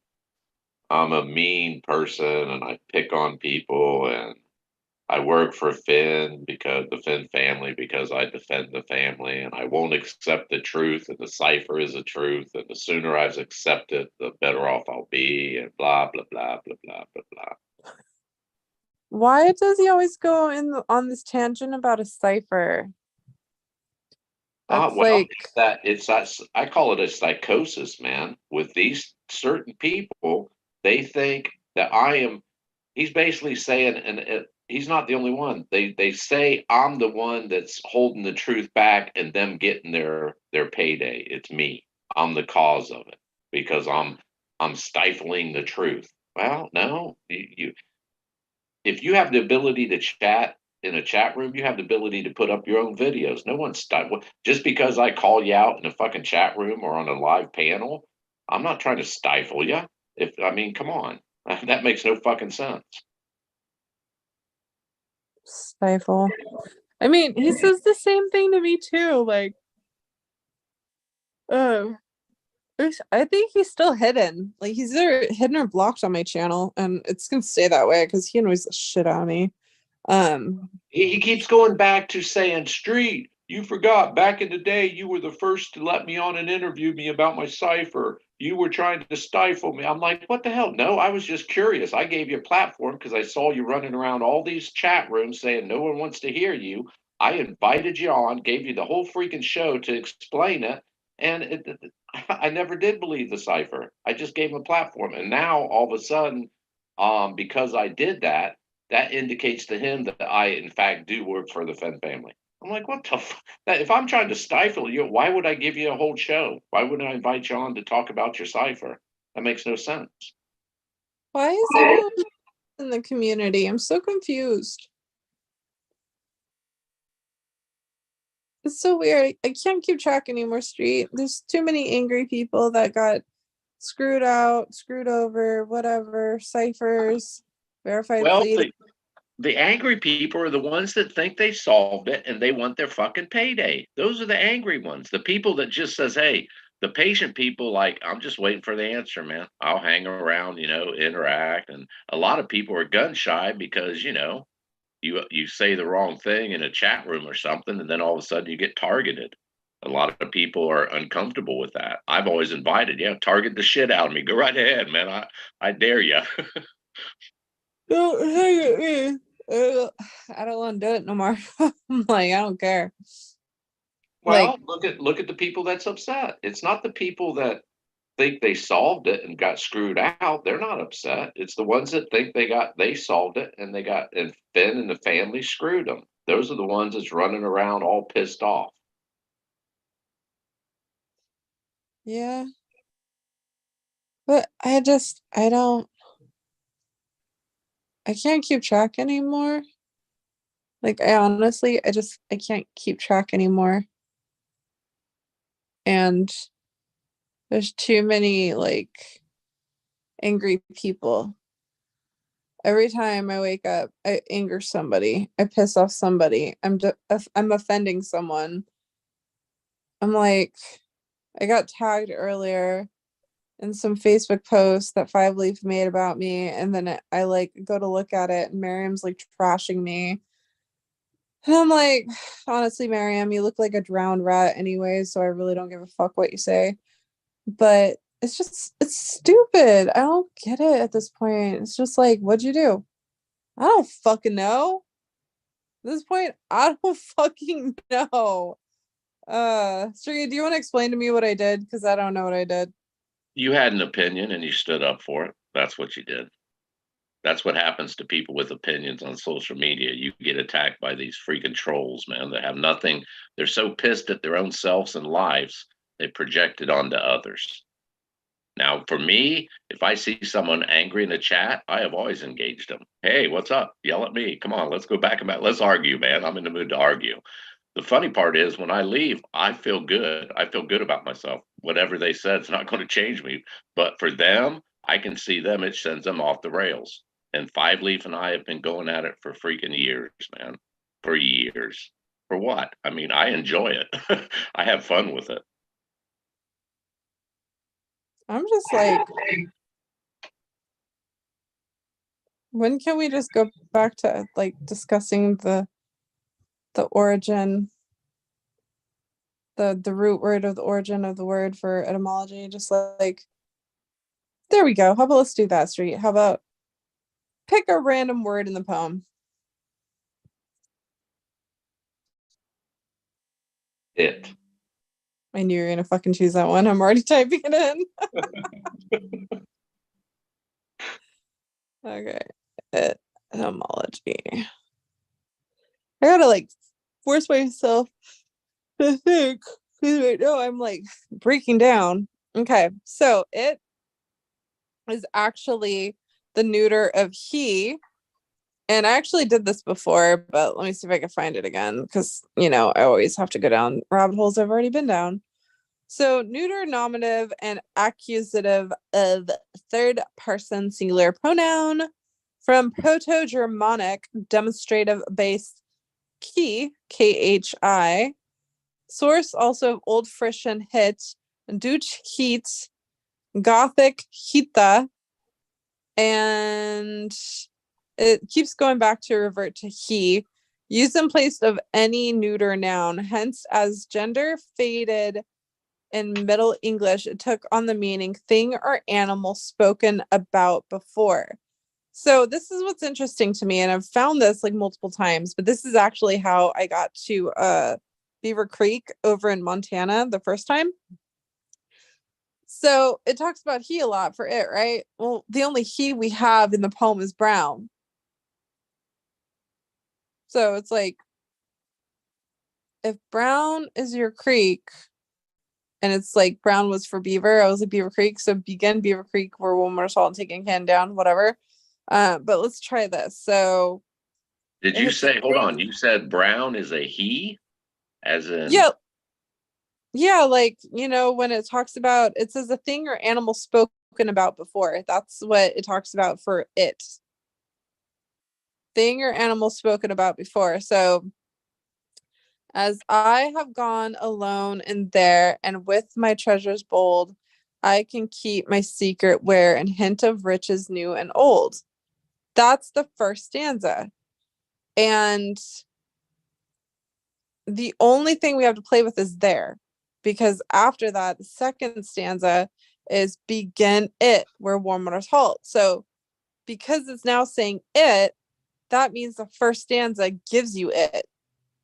a mean person and I pick on people, and I work for Finn because the Finn family, because I defend the family, and I won't accept the truth, and the cipher is the truth, and the sooner I accept it, the better off I'll be, and blah blah blah blah blah blah blah. Why does he always go on this tangent about a cipher? That's Well, like, it's that I call it a psychosis, man. With these certain people, they think that I am. He's basically saying, and he's not the only one. They say I'm the one that's holding the truth back and them getting their payday. It's me. I'm the cause of it because I'm stifling the truth. Well, no, you if you have the ability to chat in a chat room, you have the ability to put up your own videos. No one's just because I call you out in a fucking chat room or on a live panel. I'm not trying to stifle you. If I mean, come on, that makes no fucking sense. stifle. I mean, he says the same thing to me too. Like, uh, I think he's still hidden. Like, he's either hidden or blocked on my channel, and it's gonna stay that way because he annoys the shit out of me. He keeps going back to saying, Street, you forgot back in the day you were the first to let me on and interview me about my cipher. You were trying to stifle me. I'm like, what the hell? No, I was just curious. I gave you a platform because I saw you running around all these chat rooms saying no one wants to hear you. I invited you on, gave you the whole freaking show to explain it. And I never did believe the cipher. I just gave him a platform. And now all of a sudden, because I did that, that indicates to him that I, in fact, do work for the Fenn family. I'm like, what the? If I'm trying to stifle you, why would I give you a whole show? Why wouldn't I invite you on to talk about your cipher? That makes no sense. Why is everyone in the community? I'm so confused. It's so weird. I can't keep track anymore, Street. There's too many angry people that got screwed out, screwed over, whatever, ciphers, verified Well, pleading. the angry people are the ones that think they solved it and they want their fucking payday. Those are the angry ones. The people that just says, "Hey, The patient people, like, I'm just waiting for the answer, man. I'll hang around, interact, and a lot of people are gun shy because, you say the wrong thing in a chat room or something, and then all of a sudden you get targeted. A lot of people are uncomfortable with that. I've always invited, yeah, target the shit out of me. Go right ahead, man. I dare you. Don't hate me. I don't want to do it no more. I'm like, I don't care. Like, Well, look at the people that's upset. It's not the people that think they solved it and got screwed out. They're not upset. It's the ones that think they solved it and and Finn and the family screwed them. Those are the ones that's running around all pissed off. yeah. But I can't keep track anymore. Like, I can't keep track anymore. And there's too many, like, angry people. Every time I wake up, I anger somebody. I piss off somebody. I'm offending someone. I'm like, I got tagged earlier in some Facebook post that Five Leaf made about me, and then I like go to look at it, and Miriam's like trashing me. And I'm like, honestly, Miriam, you look like a drowned rat anyway, so I really don't give a fuck what you say. But it's stupid. I don't get it at this point. It's just like, what'd you do? I don't fucking know. At this point, I don't fucking know. Striga, do you want to explain to me what I did? Because I don't know what I did. You had an opinion and you stood up for it. That's what you did. That's what happens to people with opinions on social media. You get attacked by these freaking trolls, man, that have nothing. They're so pissed at their own selves and lives, they project it onto others. Now, for me, if I see someone angry in the chat, I have always engaged them. Hey, what's up? Yell at me. Come on, let's go back and back. Let's argue, man. I'm in the mood to argue. The funny part is when I leave, I feel good. I feel good about myself. Whatever they said is not going to change me. But for them, I can see them, it sends them off the rails. And Five Leaf and I have been going at it for freaking years, man. For years. For what? I mean, I enjoy it. I have fun with it. I'm just like, when can we just go back to like discussing the origin, the root word of the origin of the word for etymology? Just like, there we go. How about let's do that, Street? How about pick a random word in the poem? It. I knew you were gonna fucking choose that one. I'm already typing it in. Okay. Etymology. I gotta like force myself to think. Because right now I'm like breaking down. Okay, so it is actually the neuter of he. And I actually did this before, but let me see if I can find it again. Because, I always have to go down rabbit holes I've already been down. So neuter, nominative, and accusative of third person singular pronoun from Proto-Germanic demonstrative based ki, khi. Source also of Old Frisian hit, Dutch heat, Gothic hita, and it keeps going back to revert to he, used in place of any neuter noun. Hence, as gender faded in Middle English, it took on the meaning thing or animal spoken about before. So this is what's interesting to me, and I've found this like multiple times, but this is actually how I got to Beaver Creek over in Montana the first time. So it talks about he a lot for it, right? Well, the only he we have in the poem is brown. So it's like, if brown is your creek, and it's like brown was for beaver, I was like Beaver Creek. So begin Beaver Creek, where one more salt and taking can down, whatever. But let's try this. So Did you say, hold on, you said brown is a he? As in, yeah, yeah, like when it talks about, it says a thing or animal spoken about before. That's what it talks about for it. Thing or animal spoken about before. So As I have gone alone in there, and with my treasures bold, I can keep my secret where and hint of riches new and old. That's the first stanza. And the only thing we have to play with is there. Because after that, the second stanza is begin it where warm waters halt. So because it's now saying it, that means the first stanza gives you it.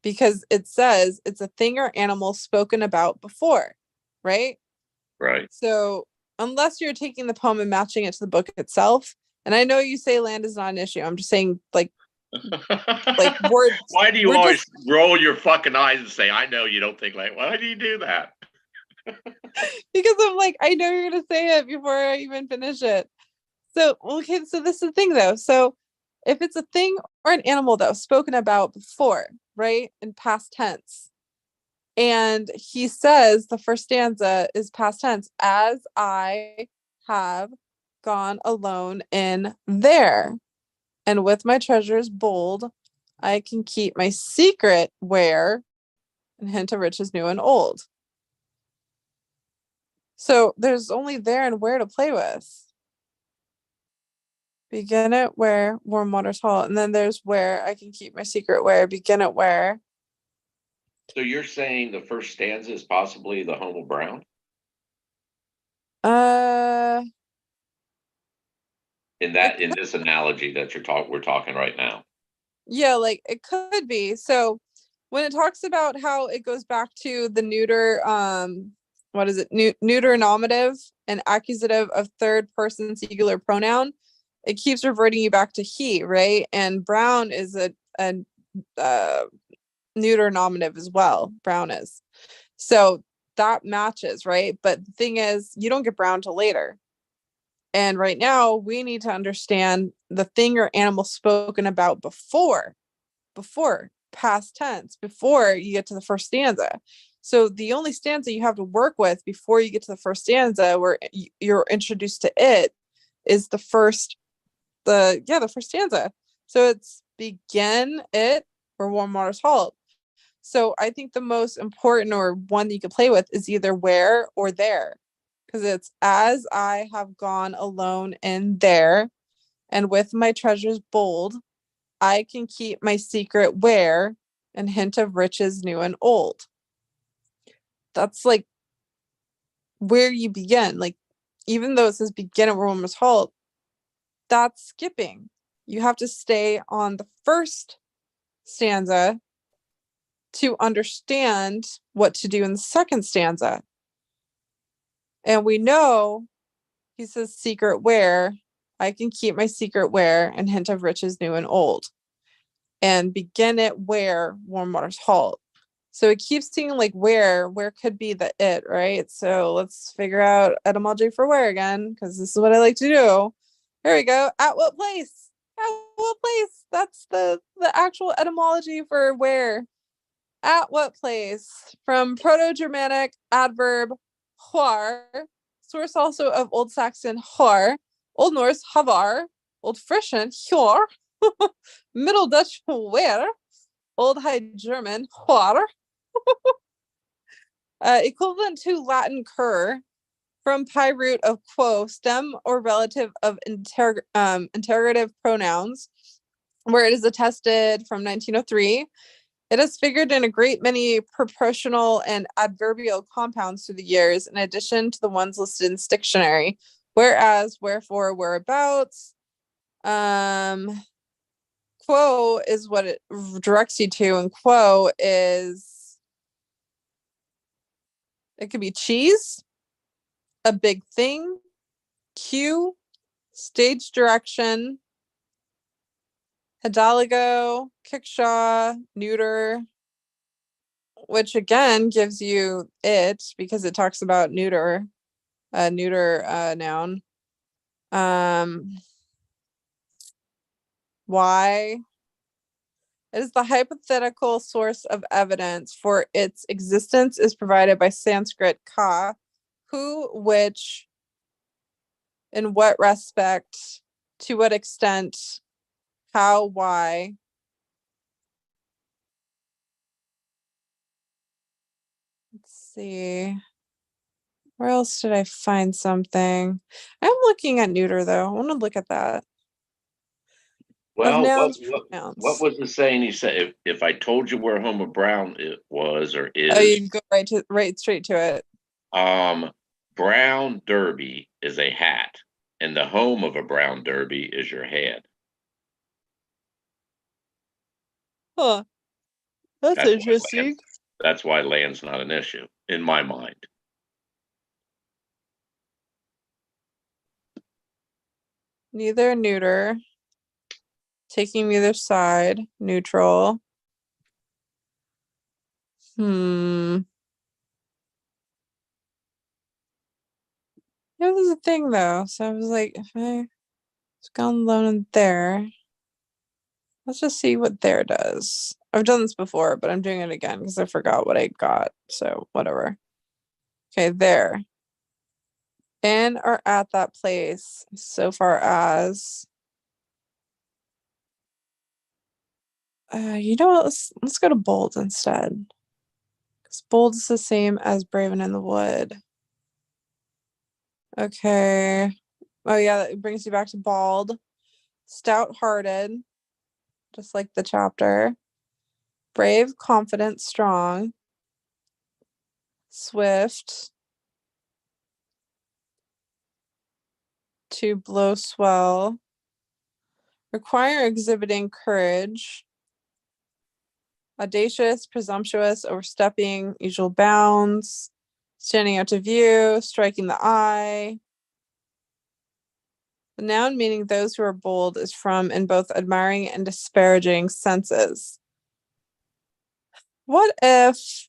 Because it says it's a thing or animal spoken about before, right? Right. So unless you're taking the poem and matching it to the book itself, and I know you say land is not an issue. I'm just saying like words. Why do you We're always just roll your fucking eyes and say, I know you don't think like, why do you do that? because I'm like, I know you're gonna say it before I even finish it. So okay, so this is the thing though. So if it's a thing or an animal that was spoken about before, right? In past tense. And he says the first stanza is past tense, as I have gone alone in there. And with my treasures bold, I can keep my secret where and hint of riches new and old. So there's only there and where to play with. Begin it where warm waters halt. And then there's where I can keep my secret where, begin it where. So you're saying the first stanza is possibly the home of Brown Uh it in this analogy that we're talking right now. Yeah, like it could be. So when it talks about how it goes back to the neuter, what is it? Neuter nominative and accusative of third person singular pronoun, it keeps reverting you back to he, right? And Brown is a uh, neuter nominative as well. Brown is. So that matches, right? But the thing is, you don't get Brown till later. And right now, we need to understand the thing or animal spoken about before past tense, before you get to the first stanza. So the only stanza you have to work with before you get to the first stanza where you're introduced to it is the first stanza. So it's begin it or warm waters halt. So I think the most important or one that you can play with is either where or there. Because it's as I have gone alone in there and with my treasures bold, I can keep my secret where and hint of riches new and old. That's like where you begin. Like, even though it says begin at where one must halt, that's skipping. You have to stay on the first stanza to understand what to do in the second stanza. And we know he says secret where I can keep my secret where and hint of riches new and old. And begin it where warm waters halt. So it keeps seeing like where could be the it, right? So let's figure out etymology for where again, because this is what I like to do. Here we go. At what place? At what place? That's the actual etymology for where. At what place? From Proto-Germanic adverb hvar, source also of Old Saxon har, Old Norse havar, Old Frisian hjor, Middle Dutch where, Old High German hvar, equivalent to Latin cur, from pi root of quo, stem or relative of interrogative pronouns, where it is attested from 1903. It has figured in a great many proportional and adverbial compounds through the years, in addition to the ones listed in this dictionary. Whereas, wherefore, whereabouts. Quo is what it directs you to, and quo is, it could be cheese, a big thing, cue, stage direction, hidalgo, kickshaw, neuter, which again gives you it because it talks about neuter noun. Why? It is the hypothetical source of evidence for its existence is provided by Sanskrit ka, who, which, in what respect, to what extent, how, why. see. Where else did I find something? I'm looking at neuter though. I want to look at that. Of Well, nouns, what pronouns. was the saying he said? If I told you where Homer Brown it was or Oh, is, you go right straight to it. um, Brown Derby is a hat, and the home of a Brown Derby is your head. Huh. That's That's why land. interesting. That's why land's not an issue in my mind. Neither neuter. Taking either side. Neutral. Hmm. It was a thing though. So I was like, if I was gone alone in there, let's just see what there does. I've done this before, but I'm doing it again because I forgot what I got. So whatever. Okay, there. In or at that place so far as you know what, let's go to bold instead. Because bold is the same as Braven in the Wood. Okay. Oh yeah, it brings you back to bald. Stout-hearted, just like the chapter. Brave, confident, strong. Swift. To blow swell. Require exhibiting courage. Audacious, presumptuous, overstepping usual bounds. Standing out to view, striking the eye. The noun meaning those who are bold is from in both admiring and disparaging senses. What if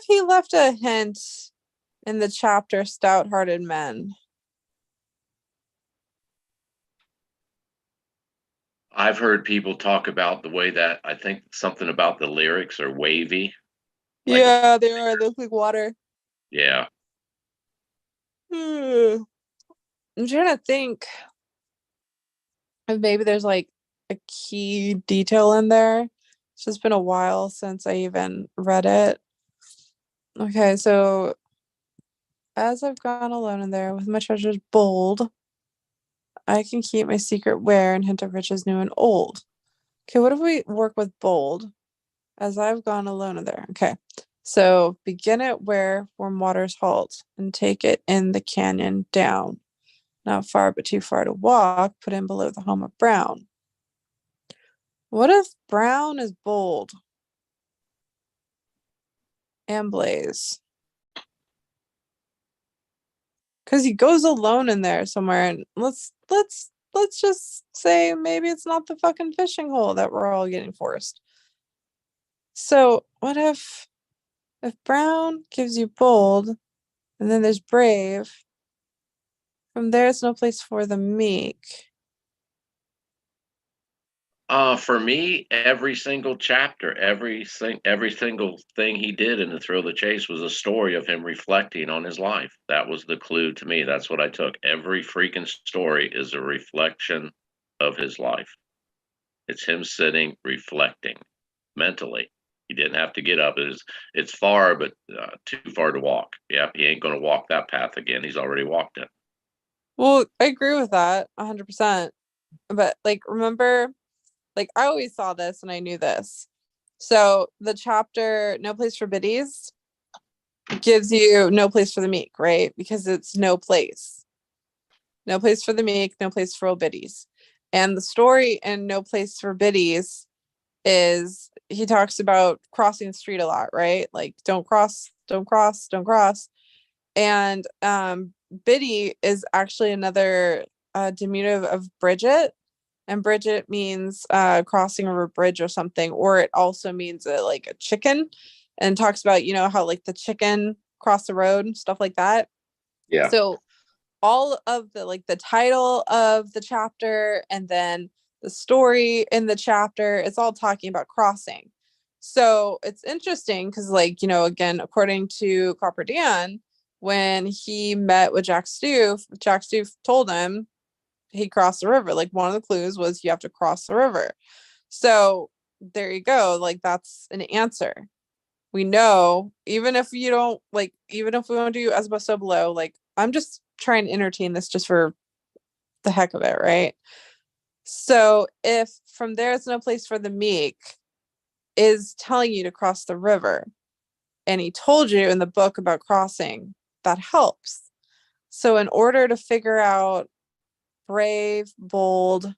he left a hint in the chapter stout-hearted men? I've heard people talk about the way that I think something about the lyrics are wavy, like a Yeah, they are. They look like water. yeah. I'm trying to think if maybe there's like a key detail in there. It's just been a while since I even read it. Okay, so as I've gone alone in there with my treasures bold, I can keep my secret where and hint of riches new and old. Okay, what if we work with bold? As I've gone alone in there. Okay. So begin it where warm waters halt and take it in the canyon down. Not far, but too far to walk, put in below the home of Brown. What if Brown is bold and Blaze? Because he goes alone in there somewhere, and let's just say maybe it's not the fucking fishing hole that we're all getting forced. So what if Brown gives you bold, and then there's brave? From there, it's no place for the meek. For me, every single chapter, every single thing he did in the Thrill of the Chase was a story of him reflecting on his life. That was the clue to me. That's what I took. Every freaking story is a reflection of his life. It's him sitting reflecting mentally. He didn't have to get up. It's far, but too far to walk. Yeah, he ain't going to walk that path again. He's already walked it. Well, I agree with that 100%. But like, remember, like I always saw this and I knew this. So the chapter "No Place for Biddies" gives you no place for the meek, right? Because it's no place. No place for the meek, no place for old biddies. And the story in "No Place for Biddies" is he talks about crossing the street a lot, right? Like don't cross, don't cross, don't cross. And Biddy is actually another diminutive of Bridget. And Bridget means crossing over a bridge or something, or it also means like a chicken, and talks about, you know, how like the chicken cross the road and stuff like that. Yeah. So all of the like the title of the chapter and then the story in the chapter, it's all talking about crossing. So it's interesting because, like, you know, again, according to Copper Dan, when he met with Jack Stoof told him he crossed the river. Like one of the clues was you have to cross the river. So there you go. Like that's an answer. we know, even if you don't like, even if we want to do Espresso Below, like I'm just trying to entertain this just for the heck of it, right? So if from there is no place for the meek is telling you to cross the river, and he told you in the book about crossing, that helps. So in order to figure out brave, bold,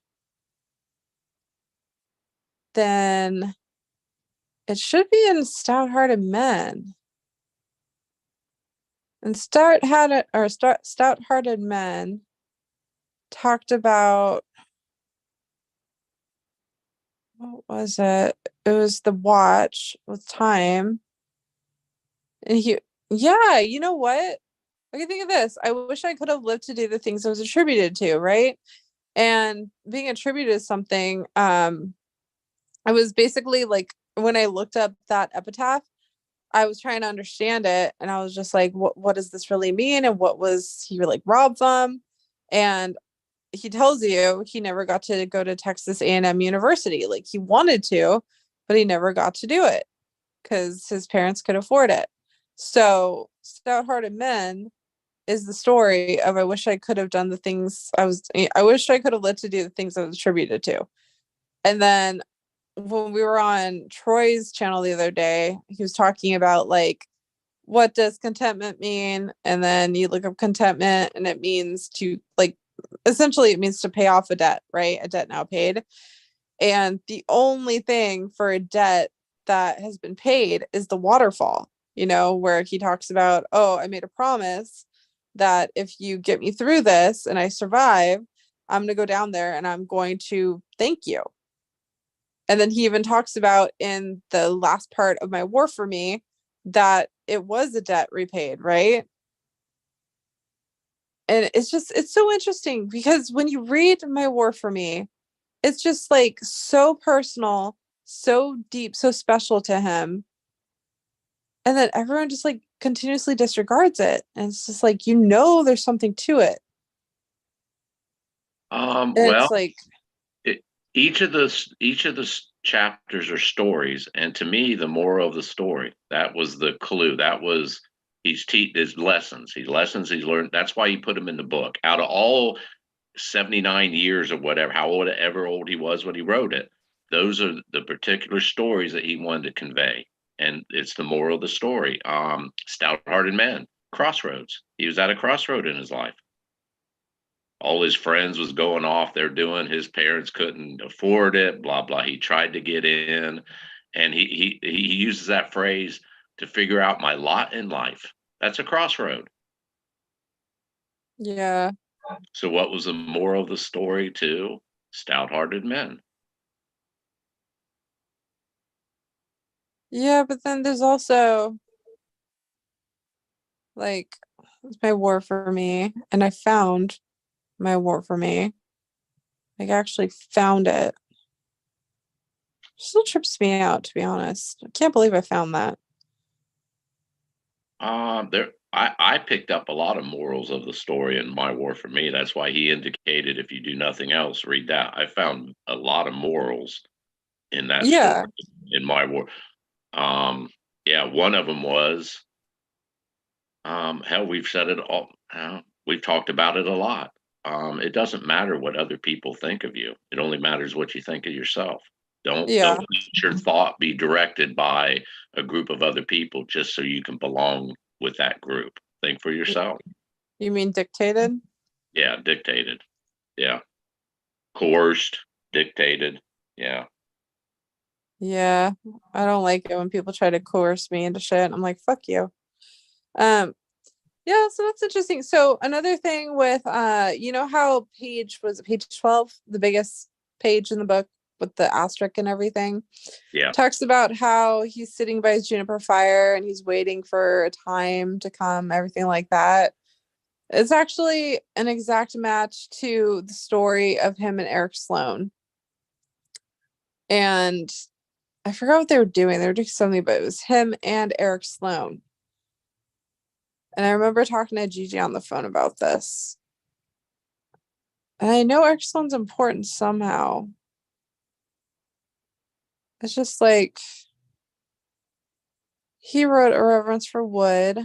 then it should be in stout-hearted men. And stout-hearted men talked about, what was it? It was the watch with time. And yeah, you know what? I can think of this. I wish I could have lived to do the things I was attributed to, right? And being attributed to something, I was basically like, when I looked up that epitaph, I was trying to understand it, and I was just like, what does this really mean? And what was he like robbed from? And he tells you he never got to go to Texas A&M University. Like he wanted to, but he never got to do it because his parents could afford it. So Stout-Hearted Men is the story of I wish I could have done the things I wish I could have lived to do the things I was attributed to. And then when we were on Troy's channel the other day, he was talking about like, what does contentment mean? And then you look up contentment and it means to like, essentially it means to pay off a debt, right? A debt now paid. And the only thing for a debt that has been paid is the waterfall, where he talks about, oh, I made a promise that if you get me through this and I survive, I'm going to go down there and I'm going to thank you. And then he even talks about in the last part of My War for Me that it was a debt repaid, right? And it's so interesting because when you read My War for Me, it's just like so personal, so deep, so special to him. And then everyone just like continuously disregards it. And it's just like, there's something to it. And Well, it's like, it, each of the chapters are stories, and to me, the moral of the story, that was the clue. That was his lessons. His lessons he's learned. That's why he put them in the book. Out of all 79 years or whatever, ever old he was when he wrote it, those are the particular stories that he wanted to convey. And it's the moral of the story. Stout-hearted man, crossroads. He was at a crossroad in his life. All his friends was going off, they're doing, his parents couldn't afford it, blah blah. He tried to get in, and he uses that phrase to figure out my lot in life. That's a crossroad. yeah. So what was the moral of the story to stout-hearted men? Yeah, but then there's also like, it's My War for Me. And I found My War for Me. Like, I actually found it. Still trips me out, to be honest. I can't believe I found that. I picked up a lot of morals of the story in My War for Me. That's why he indicated, if you do nothing else, read that. I found a lot of morals in that story Yeah. in My War. Um, yeah, one of them was, hell, we've said it all. We've talked about it a lot. It doesn't matter what other people think of you. It only matters what you think of yourself. Don't Yeah. let your thought be directed by a group of other people just so you can belong with that group. Think for yourself. You mean dictated? Yeah, dictated. Yeah, coerced, dictated. Yeah. Yeah. I don't like it when people try to coerce me into shit. I'm like, fuck you. Um, yeah, so that's interesting. So another thing with how page 12, the biggest page in the book with the asterisk and everything, Yeah. talks about how he's sitting by his juniper fire and he's waiting for a time to come, everything like that. It's actually an exact match to the story of him and Eric Sloan. And I forgot what they were doing. They were doing something, but it was him and Eric Sloan. And I remember talking to Gigi on the phone about this. And I know Eric Sloan's important somehow. It's just like, He wrote a reverence for wood.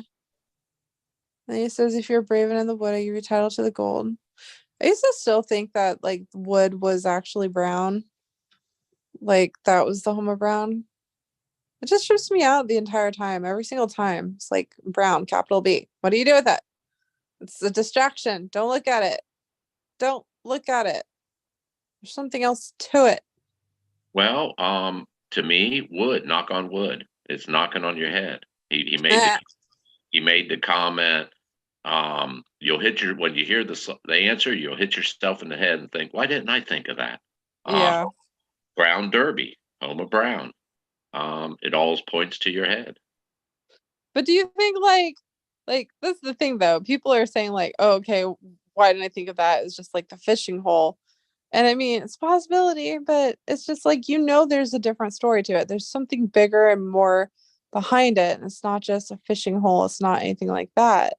Then he says, if you're brave and in the wood, I give you title to the gold. I used to still think that like wood was actually brown. Like that was the home of brown. It just trips me out the entire time, every single time. It's like brown, capital B. What do you do with that? It's a distraction. Don't look at it. Don't look at it. There's something else to it. Well, to me, wood, knock on wood. It's knocking on your head. He made the comment. You'll hit your when you hear the answer, you'll hit yourself in the head and think, why didn't I think of that? Um, Yeah. Brown Derby, home of Brown. It always points to your head. But do you think like that's the thing though. People are saying like, oh, okay, why didn't I think of that? It's just like the fishing hole. And I mean, it's a possibility, but it's just like there's a different story to it. There's something bigger and more behind it. And it's not just a fishing hole. It's not anything like that.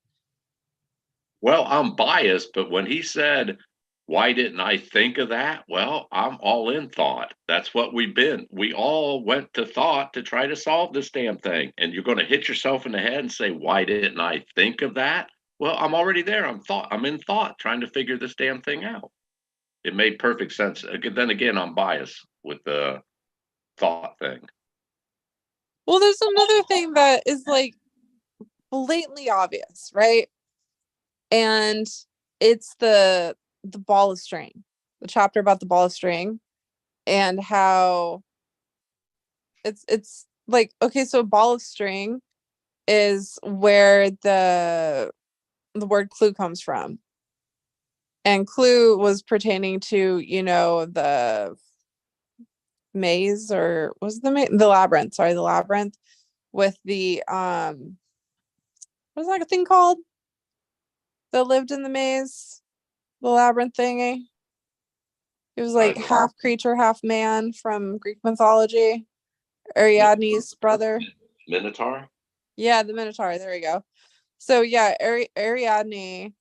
Well, I'm biased, but when he said, why didn't I think of that? Well, I'm all in thought. That's what we've been. We all went to thought to try to solve this damn thing. And you're going to hit yourself in the head and say, why didn't I think of that? Well, I'm already there. I'm in thought trying to figure this damn thing out. It made perfect sense. Then again, I'm biased with the thought thing. Well, there's another thing that is like blatantly obvious, right? And it's the ball of string, the chapter about the ball of string and how it's like, okay, so a ball of string is where the word clue comes from. And clue was pertaining to, the maze or was the labyrinth, sorry, the labyrinth with the what's that thing called that lived in the maze? The labyrinth thingy. It was like half creature, half man from Greek mythology. Ariadne's brother. Minotaur? Yeah, the Minotaur. There we go. So yeah, Ariadne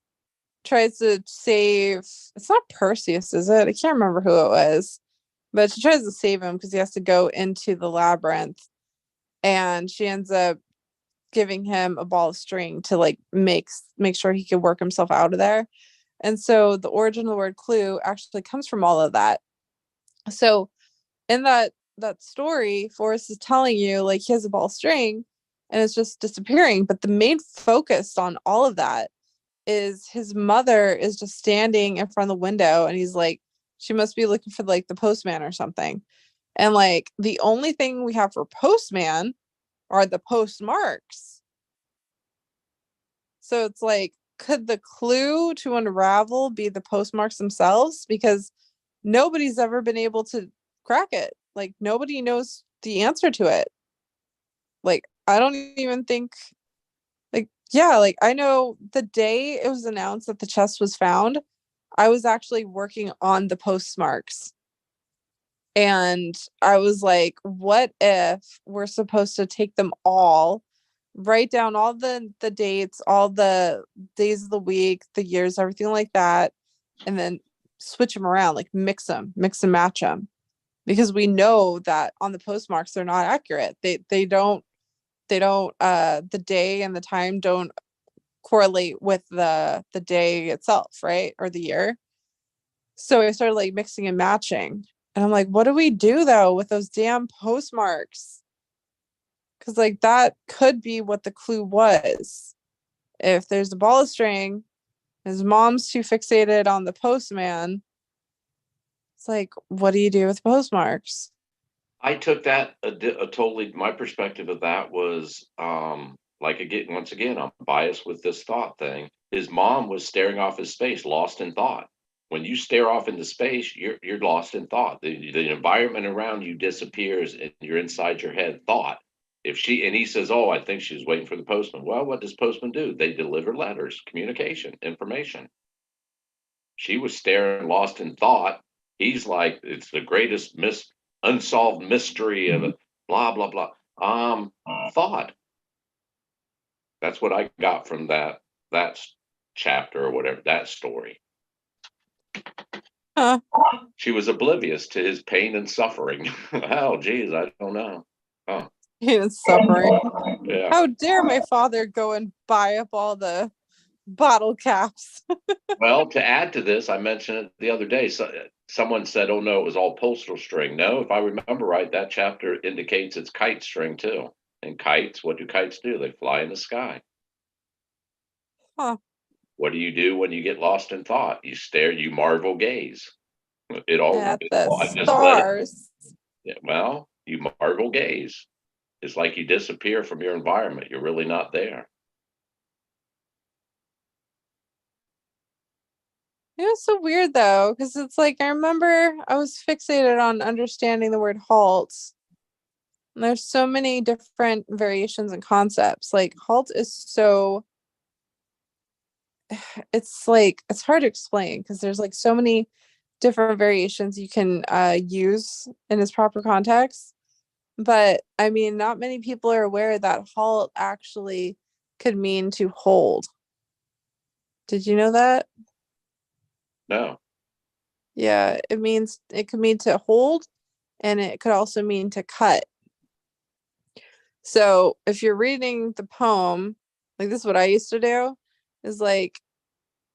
tries to save. It's not Perseus, is it? I can't remember who it was, but she tries to save him because he has to go into the labyrinth, and she ends up giving him a ball of string to like make sure he could work himself out of there. And so the origin of the word clue actually comes from all of that. So in that story, Forrest is telling you like he has a ball of string and it's just disappearing. But the main focus on all of that is his mother is just standing in front of the window and he's like, she must be looking for like the postman or something. And like the only thing we have for postman are the postmarks. So it's like, could the clue to unravel be the postmarks themselves? Because nobody's ever been able to crack it. Like nobody knows the answer to it. Like I don't even think like yeah, like I know the day it was announced that the chest was found, I was actually working on the postmarks. And I was like, what if we're supposed to take them all, write down all the dates, all the days of the week, the years, everything like that, and then switch them around, like mix and match them. Because we know that on the postmarks they're not accurate. They don't the day and the time don't correlate with the day itself, right? Or the year. So I started like mixing and matching. And I'm like, what do we do though with those damn postmarks? Because like that could be what the clue was. If there's a ball of string, his mom's too fixated on the postman. It's like, what do you do with postmarks? I took that a totally. My perspective of that was like again, once again, I'm biased with this thought thing. His mom was staring off his space, lost in thought. When you stare off into space, you're lost in thought. The environment around you disappears, and you're inside your head thought. If she and he says, "Oh, I think she's waiting for the postman." Well, what does postman do? They deliver letters, communication, information. She was staring, lost in thought. He's like, it's the greatest unsolved mystery of it, blah blah blah. Thought. That's what I got from that chapter or whatever, that story. Huh. She was oblivious to his pain and suffering. Oh, geez, I don't know. Oh. and suffering. Yeah. How dare my father go and buy up all the bottle caps? Well, to add to this, I mentioned it the other day. So, someone said, "Oh no, it was all postal string." No, if I remember right, that chapter indicates it's kite string too. And kites, what do kites do? They fly in the sky. Huh. What do you do when you get lost in thought? You stare, you marvel gaze. It all, At the I just let it. stars. Yeah, well, you marvel gaze. It's like you disappear from your environment. You're really not there. It was so weird though, because it's like I remember I was fixated on understanding the word halt. And there's so many different variations and concepts. Like halt is so it's like it's hard to explain because there's like so many different variations you can use in its proper context. But I mean, not many people are aware that halt actually could mean to hold. Did you know that? No. Yeah, it could mean to hold and it could also mean to cut. So if you're reading the poem, like this is what I used to do, is like,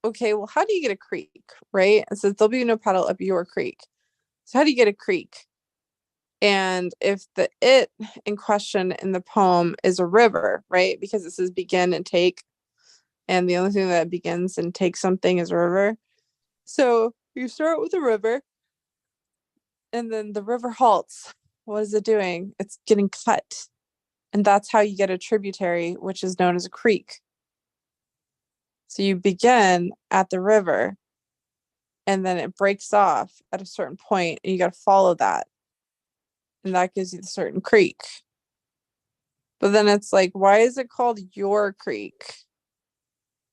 okay, well, how do you get a creek, right? It says there'll be no paddle up your creek. So how do you get a creek? And if the it in question in the poem is a river, right? Because it says begin and take, and the only thing that begins and takes something is a river. So you start with a river, and then the river halts. What is it doing? It's getting cut. And that's how you get a tributary, which is known as a creek. So you begin at the river and then it breaks off at a certain point and you got to follow that. And that gives you the certain creek. But then it's like, why is it called your creek?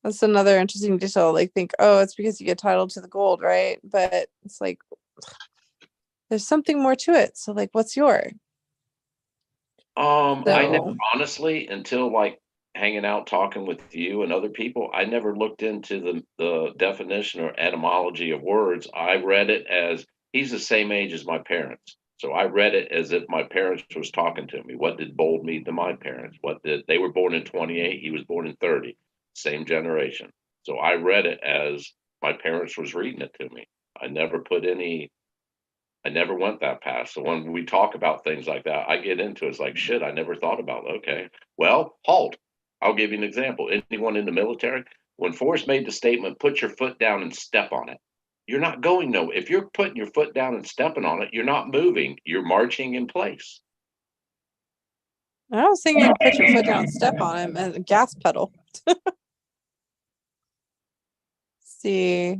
That's another interesting detail. Like, think, oh, it's because you get title to the gold, right? But it's like, there's something more to it. So, like, what's your? I never So, honestly, until like hanging out talking with you and other people, I never looked into the definition or etymology of words. I read it as he's the same age as my parents. So I read it as if my parents was talking to me. What did bold mean to my parents? What did they were born in 28, he was born in 30, same generation. So I read it as my parents was reading it to me. I never put any I never went that path. So when we talk about things like that, I get into it. It's like, shit, I never thought about it. Okay. Well, halt. I'll give you an example. Anyone in the military, when Forrest made the statement, put your foot down and step on it. You're not going nowhere. If you're putting your foot down and stepping on it, you're not moving. You're marching in place. I was thinking put your foot down, step on him, and a gas pedal. See,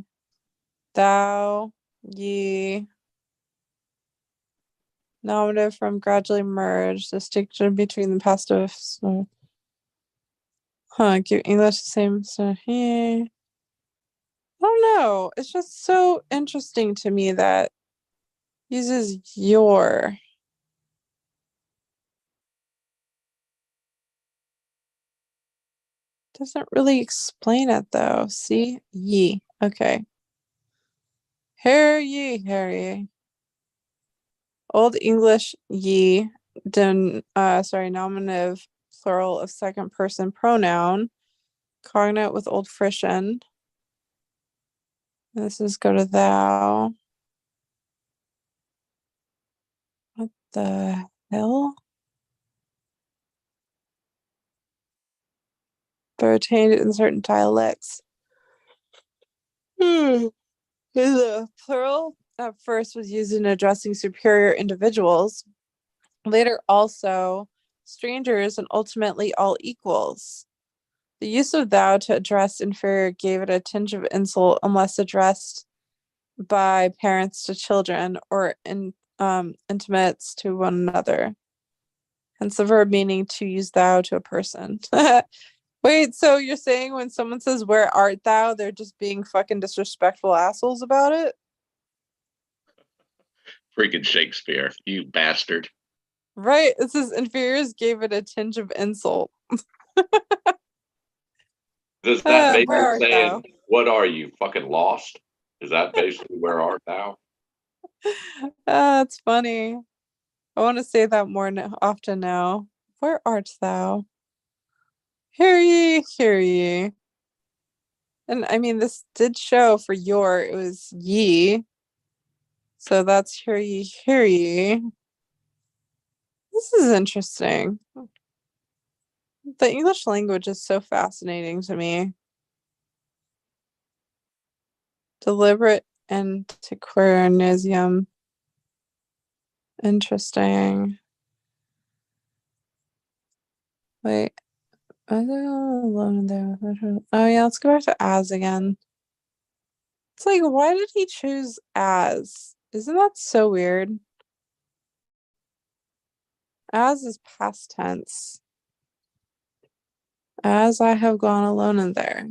thou, ye, nominative from gradually merge, distinction between the passive. Huh, give English the same. So, yeah. I don't know. It's just so interesting to me that uses your. Doesn't really explain it though. See? Ye. Okay. Hear ye, hear ye. Old English ye, nominative plural of second person pronoun, cognate with Old Frisian. This is go to thou. What the hell? But retained in certain dialects. The plural at first was used in addressing superior individuals, later also strangers, and ultimately all equals. The use of thou to address inferior gave it a tinge of insult unless addressed by parents to children or intimates to one another. Hence the verb meaning to use thou to a person. Wait, so you're saying when someone says where art thou, they're just being fucking disrespectful assholes about it? Freaking Shakespeare, you bastard. Right. It says inferiors gave it a tinge of insult. Does that Where basically art thou? saying, what are you, fucking lost? Is that basically where art thou? That's funny. I want to say that more often now. Where art thou? Hear ye, hear ye. And I mean, this did show for your, it was ye. So that's hear ye, hear ye. This is interesting. The English language is so fascinating to me. Deliberate antiquarianism. Interesting. Wait. Are they all alone there? Oh yeah, let's go back to as again. It's like, why did he choose as? Isn't that so weird? As is past tense. As I have gone alone in there.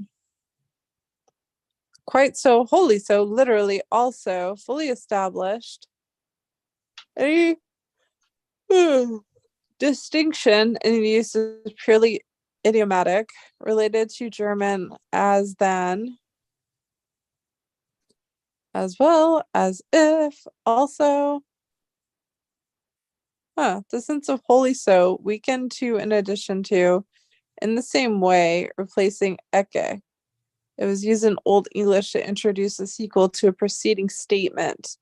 Quite so, wholly so, literally, also, fully established. A distinction in use is purely idiomatic, related to German as than, as well as if, also. The sense of wholly so, weakened to, in addition to, in the same way, replacing ecce. It was used in Old English to introduce a sequel to a preceding statement.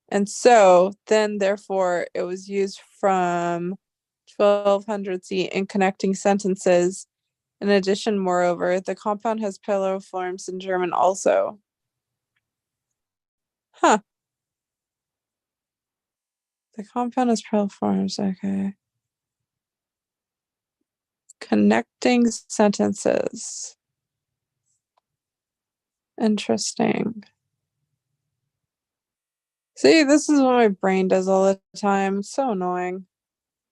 And so, then, therefore, it was used from 1200 C in connecting sentences. In addition, moreover, the compound has parallel forms in German also. Huh. The compound has parallel forms, okay. Connecting sentences. Interesting. See, this is what my brain does all the time. So annoying.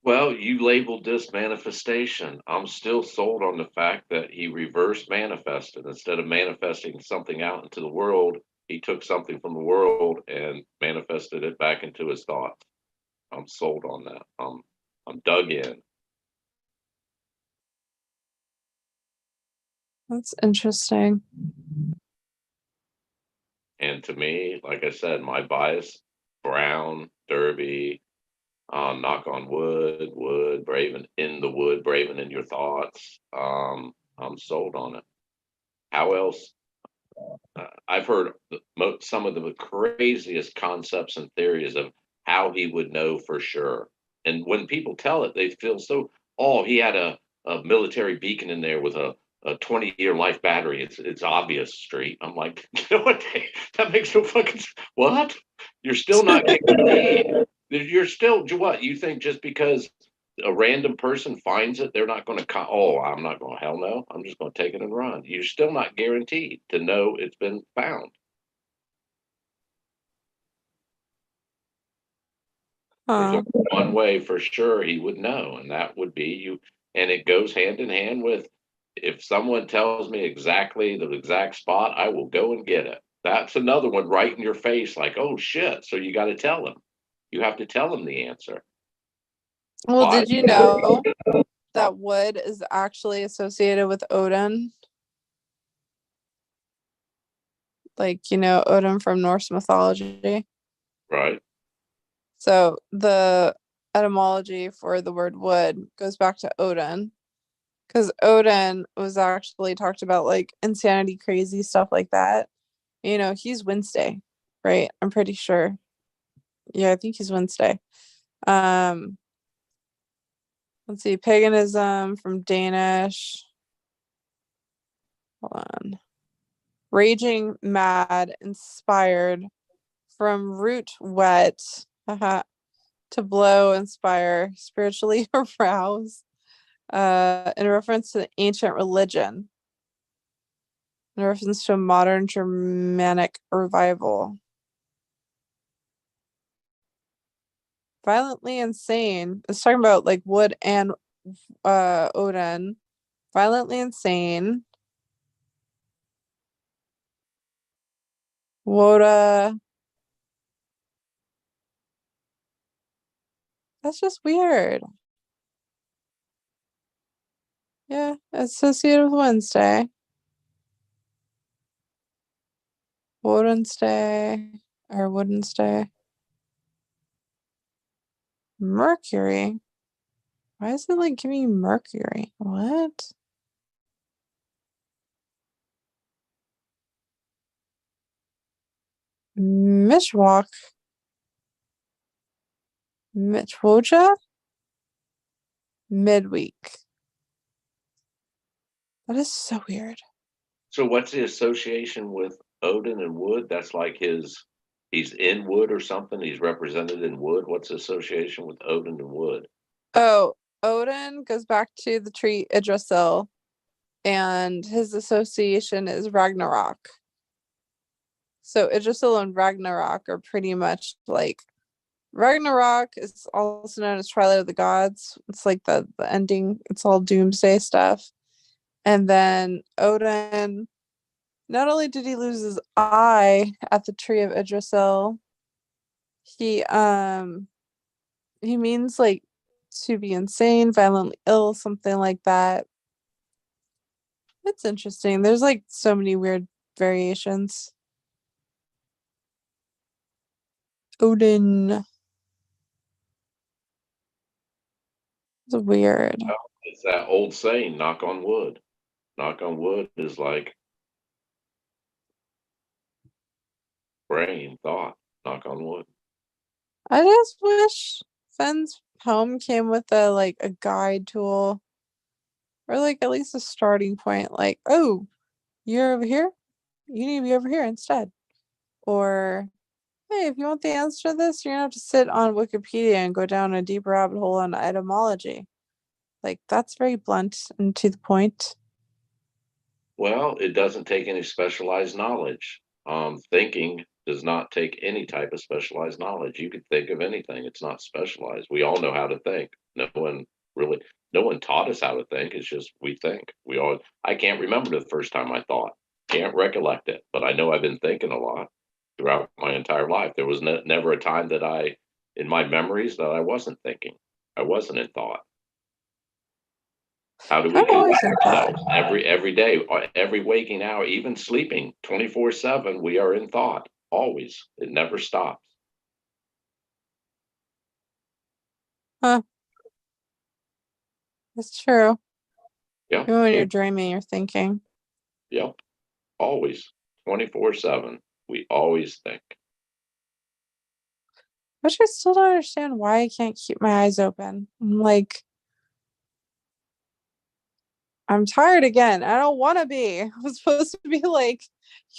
Well, you labeled this manifestation. I'm still sold on the fact that he reverse manifested. Instead of manifesting something out into the world, he took something from the world and manifested it back into his thoughts. I'm sold on that. I'm dug in. That's interesting. And to me, like I said, my bias, Brown, Derby, knock on wood, wood, Braven in the wood, Braven in your thoughts. I'm sold on it. How else? I've heard some of the craziest concepts and theories of how he would know for sure. And when people tell it, they feel so, oh, he had a military beacon in there with a 20-year life battery. It's obvious street. I'm like, you know what? That makes no fucking what? You're still not getting you're still what? You think just because a random person finds it, they're not going to oh, I'm not going, hell no, I'm just going to take it and run. You're still not guaranteed to know it's been found. There's Huh. only one way for sure he would know, and that would be you. And it goes hand in hand with, if someone tells me exactly the exact spot, I will go and get it. That's another one right in your face, like, oh shit. So you got to tell them. You have to tell them the answer. Well, Why? did you know that wood is actually associated with Odin? Like, Odin from Norse mythology. Right. So the etymology for the word wood goes back to Odin. Because Odin was actually talked about like insanity, crazy stuff like that. He's Wednesday, right? I'm pretty sure. Yeah, I think he's Wednesday. Um, let's see, paganism from Danish. Hold on. Raging mad, inspired from root wet, haha, to blow, inspire, spiritually arouse, in reference to the ancient religion, in reference to a modern Germanic revival. Violently insane. It's talking about like Wood and Odin. Violently insane. Woda. That's just weird. Yeah, associated with Wednesday. Wednesday or Wednesday. Mercury. Why is it like giving me Mercury? What? Mishwalk. Michwoja? Midweek. That is so weird. So what's the association with Odin and wood? That's like he's in wood or something. He's represented in wood. What's the association with Odin and wood? Oh, Odin goes back to the tree Yggdrasil, and his association is Ragnarok. So Yggdrasil and Ragnarok are pretty much like Ragnarok is also known as Twilight of the Gods. It's like the ending. It's all doomsday stuff. And then Odin, not only did he lose his eye at the tree of Yggdrasil, he means like to be insane, violently ill, something like that. It's interesting. There's like so many weird variations. Odin. It's weird. It's that old saying, knock on wood. Knock on wood is like brain thought. Knock on wood. I just wish Fenn's poem came with a guide tool or like at least a starting point. Like, oh, you're over here. You need to be over here instead. Or hey, if you want the answer to this, you're gonna have to sit on Wikipedia and go down a deep rabbit hole on etymology. Like that's very blunt and to the point. Well, it doesn't take any specialized knowledge. Thinking does not take any type of specialized knowledge. You could think of anything. It's not specialized. We all know how to think. Really, no one taught us how to think. It's just we think. I can't remember the first time I thought. Can't recollect it, but I know I've been thinking a lot throughout my entire life. There was never a time in my memories, that I wasn't thinking. I wasn't in thought. How do we I'm always in conduct thought. ourselves every day, every waking hour, even sleeping 24/7? We are in thought always. It never stops. Huh. It's true. Yeah, Even when you're dreaming, you're thinking. yeah, always 24/7. We always think. Which I still don't understand why I can't keep my eyes open. I'm like, I'm tired again. I don't want to be. I'm supposed to be like,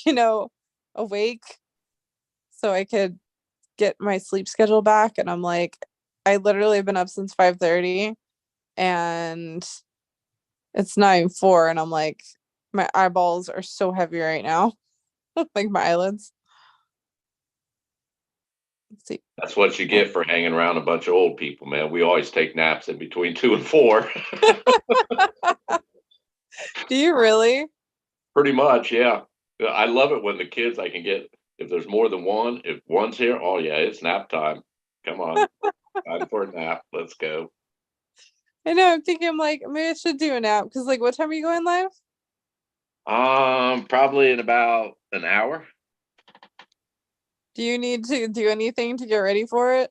you know, awake so I could get my sleep schedule back. And I'm like, I literally have been up since 5:30 and it's 9:04 and I'm like, my eyeballs are so heavy right now. Like my eyelids. Let's see. That's what you get for hanging around a bunch of old people, man. We always take naps in between 2 and 4. Do you really? Pretty much, yeah. I love it when the kids I can get, if there's more than one, if one's here, oh yeah, it's nap time. Come on. Time for a nap. Let's go. I know. I'm thinking, I'm like, maybe I should do a nap because, like, what time are you going live? Probably in about an hour. Do you need to do anything to get ready for it?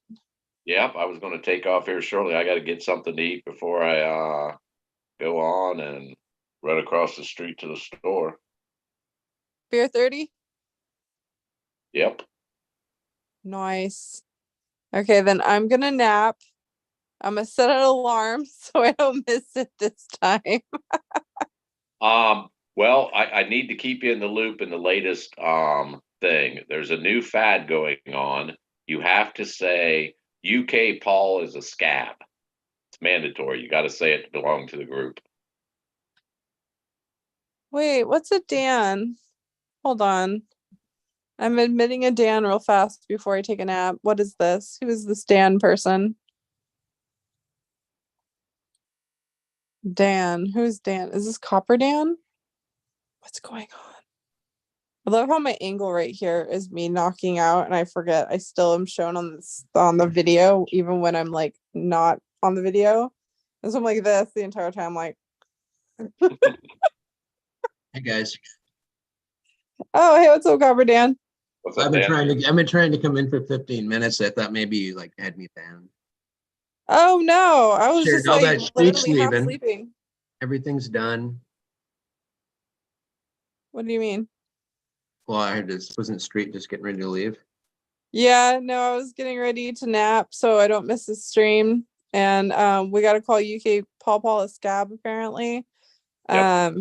Yep, I was going to take off here shortly. I got to get something to eat before I go on and run across the street to the store. Beer 30? Yep. Nice. Okay, then I'm gonna nap. I'm gonna set an alarm so I don't miss it this time. Well, I need to keep you in the loop in the latest thing. There's a new fad going on. You have to say UK Paul is a scab. It's mandatory. You got to say it to belong to the group. Wait, what's a Dan? Hold on. I'm admitting a Dan real fast before I take a nap. What is this? Who is this Dan person? Dan. Who's Dan? Is this Copper Dan? What's going on? I love how my angle right here is me knocking out and I forget I still am shown on the video, even when I'm like not on the video. And so I'm like this the entire time, like Hey guys, oh hey, what's up, Copper Dan? What's up, I've been Dan? trying to come in for 15 minutes. I thought maybe you like had me banned. Oh no, I was Sure, just now like that street's literally half leaving. sleeping. Everything's done. What do you mean? Well, I just wasn't street just getting ready to leave. Yeah, no, I was getting ready to nap so I don't miss the stream. And we gotta call UK Paul a scab apparently. Yep.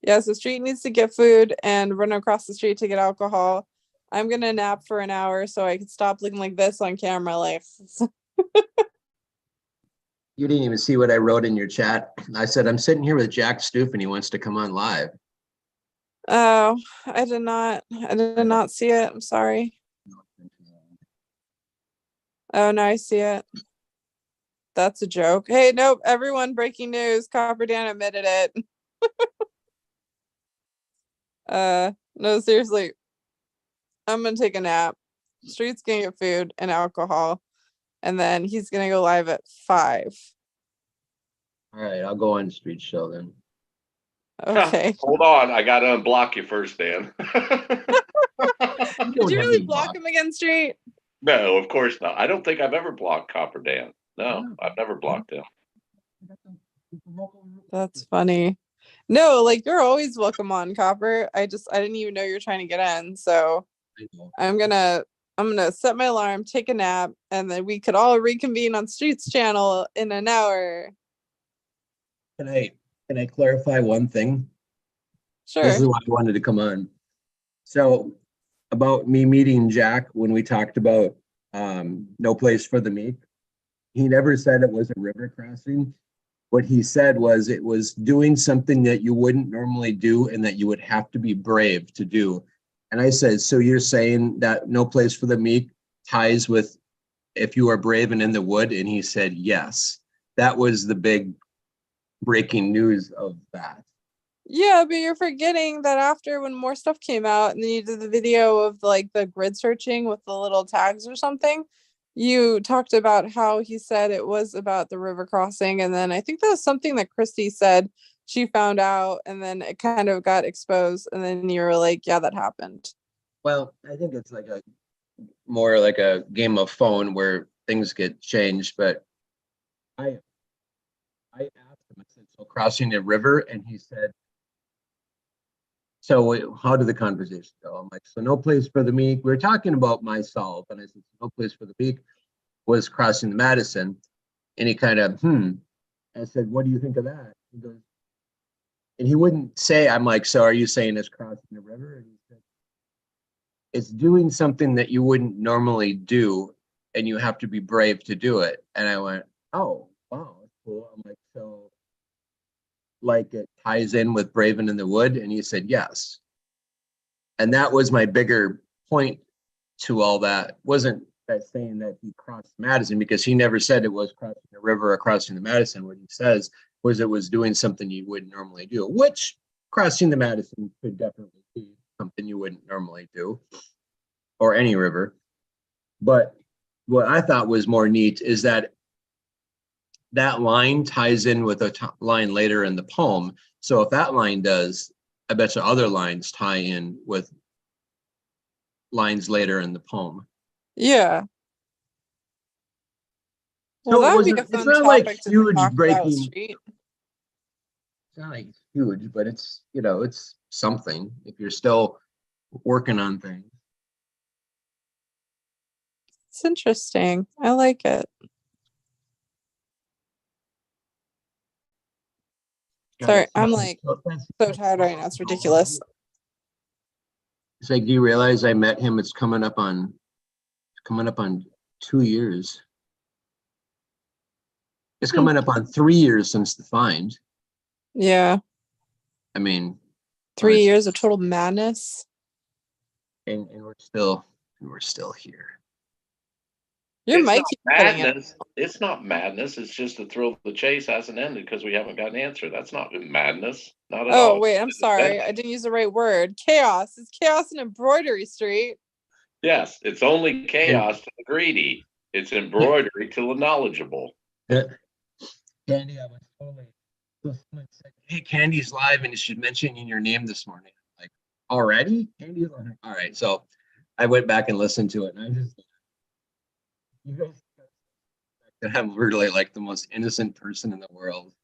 Yeah, so street needs to get food and run across the street to get alcohol. I'm gonna nap for an hour so I can stop looking like this on camera. Like, You didn't even see what I wrote in your chat. I said, I'm sitting here with Jack Stoof and he wants to come on live. oh, I did not see it. I'm sorry. Oh, now I see it. That's a joke. Hey, nope. Everyone, breaking news. Copper Dan admitted it. No, seriously. I'm gonna take a nap. Street's gonna get food and alcohol, and then he's gonna go live at 5. All right, I'll go on street show then. Okay. Hold on, I gotta unblock you first, Dan. Did you really block him again, Street? No, of course not. I don't think I've ever blocked Copper Dan. No, I've never blocked him. That's funny. No, like you're always welcome on, Copper. I didn't even know you're trying to get in. So I'm gonna set my alarm, take a nap, and then we could all reconvene on Street's channel in an hour. Can I clarify one thing? Sure. This is why I wanted to come on. So about me meeting Jack when we talked about no place for the meek, he never said it was a river crossing. What he said was it was doing something that you wouldn't normally do and that you would have to be brave to do. And I said, so you're saying that no place for the meek ties with if you are brave and in the wood? And he said, yes. That was the big breaking news of that. Yeah, but you're forgetting that after when more stuff came out and then you did the video of like the grid searching with the little tags or something, you talked about how he said it was about the river crossing. And then I think that was something that Christy said she found out and then it kind of got exposed. And then you were like, yeah, that happened. Well, I think it's like more like a game of phone where things get changed. But I asked him, I said, so crossing the river, and he said, so how did the conversation go? I'm like, so no place for the meek. We were talking about myself, and I said, no place for the meek was crossing the Madison. And he kind of, I said, what do you think of that? He goes, and he wouldn't say, I'm like, so are you saying it's crossing the river? And he said, it's doing something that you wouldn't normally do, and you have to be brave to do it. And I went, oh, wow, that's cool. I'm like, so like it ties in with Braven in the Wood? And he said, yes. And that was my bigger point to all that. Wasn't that saying that he crossed Madison, because he never said it was crossing the river or crossing the Madison. What he says was it was doing something you wouldn't normally do, which crossing the Madison could definitely be something you wouldn't normally do, or any river. But what I thought was more neat is that that line ties in with a line later in the poem. So if that line does, I bet you other lines tie in with lines later in the poem. Yeah. Well, So that would be a it's fun not like topic to huge talk about, breaking. Street. It's not like huge, but it's, you know, it's something if you're still working on things. It's interesting. I like it. Sorry, I'm like so tired right now. It's ridiculous. It's like, do you realize I met him? It's coming up on 2 years. It's coming up on 3 years since the find. Yeah. I mean, 3 years of total madness. And we're still here. Your mic keeps cutting out. Madness. It's not madness. It's just the thrill of the chase hasn't ended because we haven't got an answer. That's not madness. Not at all. Oh, wait, I'm sorry. I didn't use the right word. Chaos. It's chaos in embroidery, Street. Yes, it's only chaos to the greedy. It's embroidery to the knowledgeable. Candy, I was totally. Someone said, hey, Candy's live and you should mention in your name this morning. I'm like, already? Candy's live? All right. So I went back and listened to it, and I just, you guys that I'm really like the most innocent person in the world.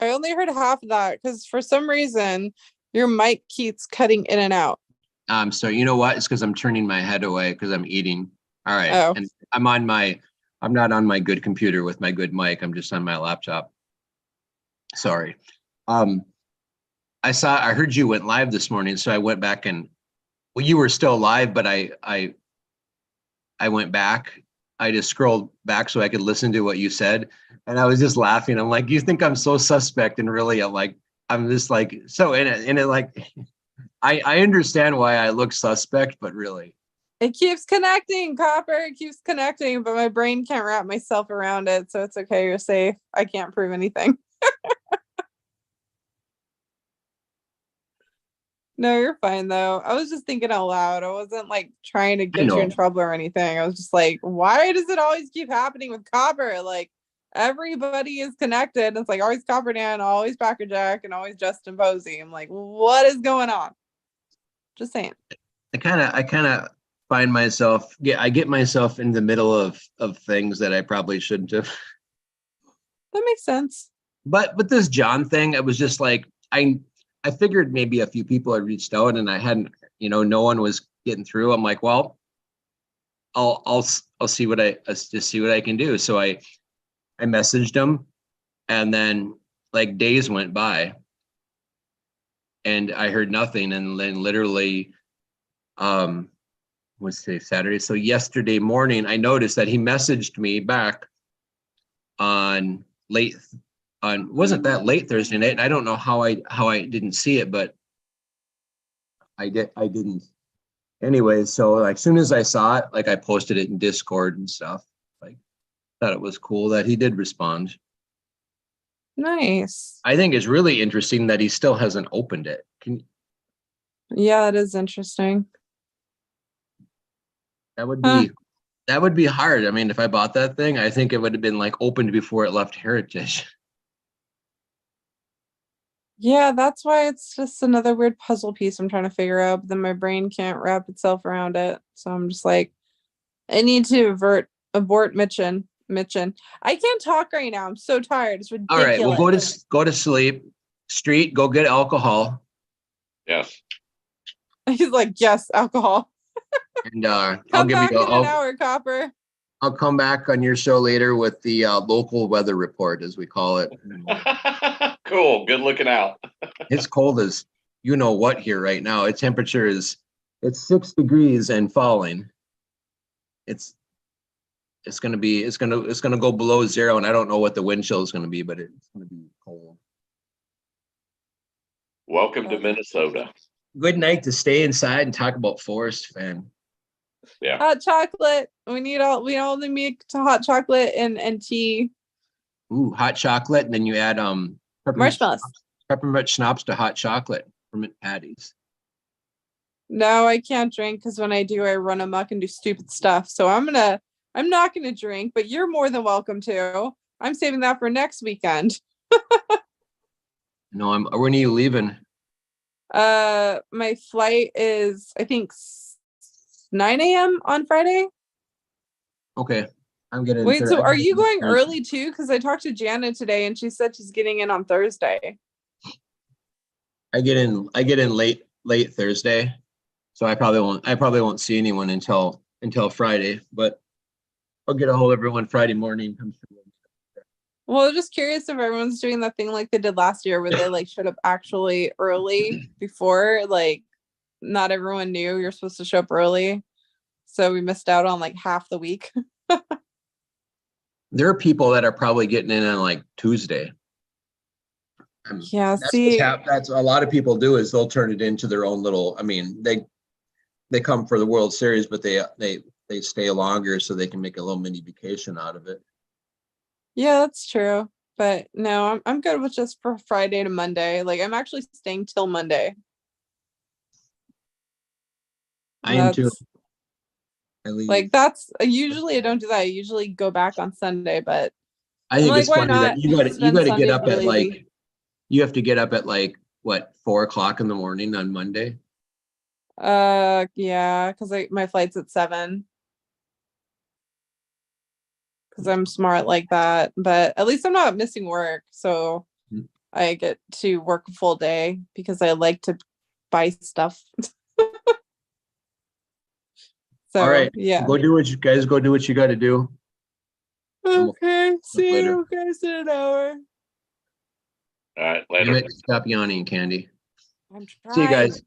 I only heard half of that because for some reason your mic keeps cutting in and out. So you know what? It's because I'm turning my head away because I'm eating. All right. Oh. And I'm not on my good computer with my good mic. I'm just on my laptop. Sorry. I heard you went live this morning, so I went back and, well, you were still live, but I went back. I just scrolled back so I could listen to what you said. And I was just laughing. I'm like, you think I'm so suspect? And really, I'm just like, so in it. And it like, I understand why I look suspect, but really. It keeps connecting, Copper. It keeps connecting, but my brain can't wrap myself around it. So it's okay. You're safe. I can't prove anything. No, you're fine though. I was just thinking out loud. I wasn't like trying to get you in know. trouble or anything. I was just like, why does it always keep happening with Copper? Like everybody is connected. It's like always Copper Dan, always Packer Jack, and always Justin Posey. I'm like, what is going on? Just saying. I kind of find myself, I get myself in the middle of things that I probably shouldn't have. That makes sense. But with this John thing, it was just like, I figured maybe a few people had reached out and I hadn't, no one was getting through. I'm like, well, I'll see what just see what I can do. So I messaged him, and then like days went by and I heard nothing. And then literally, what's today, Saturday? So yesterday morning, I noticed that he messaged me back wasn't that late Thursday night. I don't know how I didn't see it, but I didn't. Anyway, so like, as soon as I saw it, like I posted it in Discord and stuff. Like, thought it was cool that he did respond. Nice. I think it's really interesting that he still hasn't opened it. Yeah, that is interesting. That would be hard. I mean, if I bought that thing, I think it would have been like opened before it left Heritage. Yeah, that's why it's just another weird puzzle piece I'm trying to figure out, but then my brain can't wrap itself around it. So I'm just like, I need to abort Mitchin. I can't talk right now. I'm so tired. It's ridiculous. All right, well, go to sleep. Street, go get alcohol. Yes. He's like, yes, alcohol. And Come back in an hour, Copper. I'll come back on your show later with the local weather report, as we call it. Cool. Good looking out. It's cold as you know what here right now. Its temperature it's 6 degrees and falling. It's gonna go below zero, and I don't know what the wind chill is gonna be, but it's gonna be cold. Welcome to Minnesota. Good night to stay inside and talk about Forest Fan. Yeah. Hot chocolate. We only make hot chocolate and tea. Ooh, hot chocolate, and then you add Marshmallows. Peppermint schnapps to hot chocolate, peppermint patties. No, I can't drink because when I do, I run amok and do stupid stuff. So I'm not gonna drink, but you're more than welcome to. I'm saving that for next weekend. No, when are you leaving? My flight is, I think, 9 a.m. on Friday. Okay. I'm getting. Wait, so are you going early too? Because I talked to Janet today and she said she's getting in on Thursday. I get in late Thursday. So I probably won't see anyone until Friday, but I'll get a hold of everyone Friday morning. Well, I'm just curious if everyone's doing that thing like they did last year where they like showed up actually early before, like not everyone knew you're supposed to show up early. So we missed out on like half the week. There are people that are probably getting in on like Tuesday. Yeah, see, that's a lot of people do is they'll turn it into their own little, I mean, they come for the World Series, but they stay longer so they can make a little mini vacation out of it. yeah, that's true. But no, I'm good with just for Friday to Monday. Like I'm actually staying till Monday. I am too. Like that's usually I don't do that. I usually go back on Sunday, but I think it's funny that you got to get up at like, you have to get up at like what, 4 o'clock in the morning on Monday. Yeah, because my flight's at 7. because I'm smart like that. But at least I'm not missing work, so Mm. I get to work a full day because I like to buy stuff. So All right, yeah. go do what you guys go do what you got to do. we'll- Okay. See later. you guys in an hour. All right, Damn later. it, stop yawning, Candy. I'm See you trying. guys.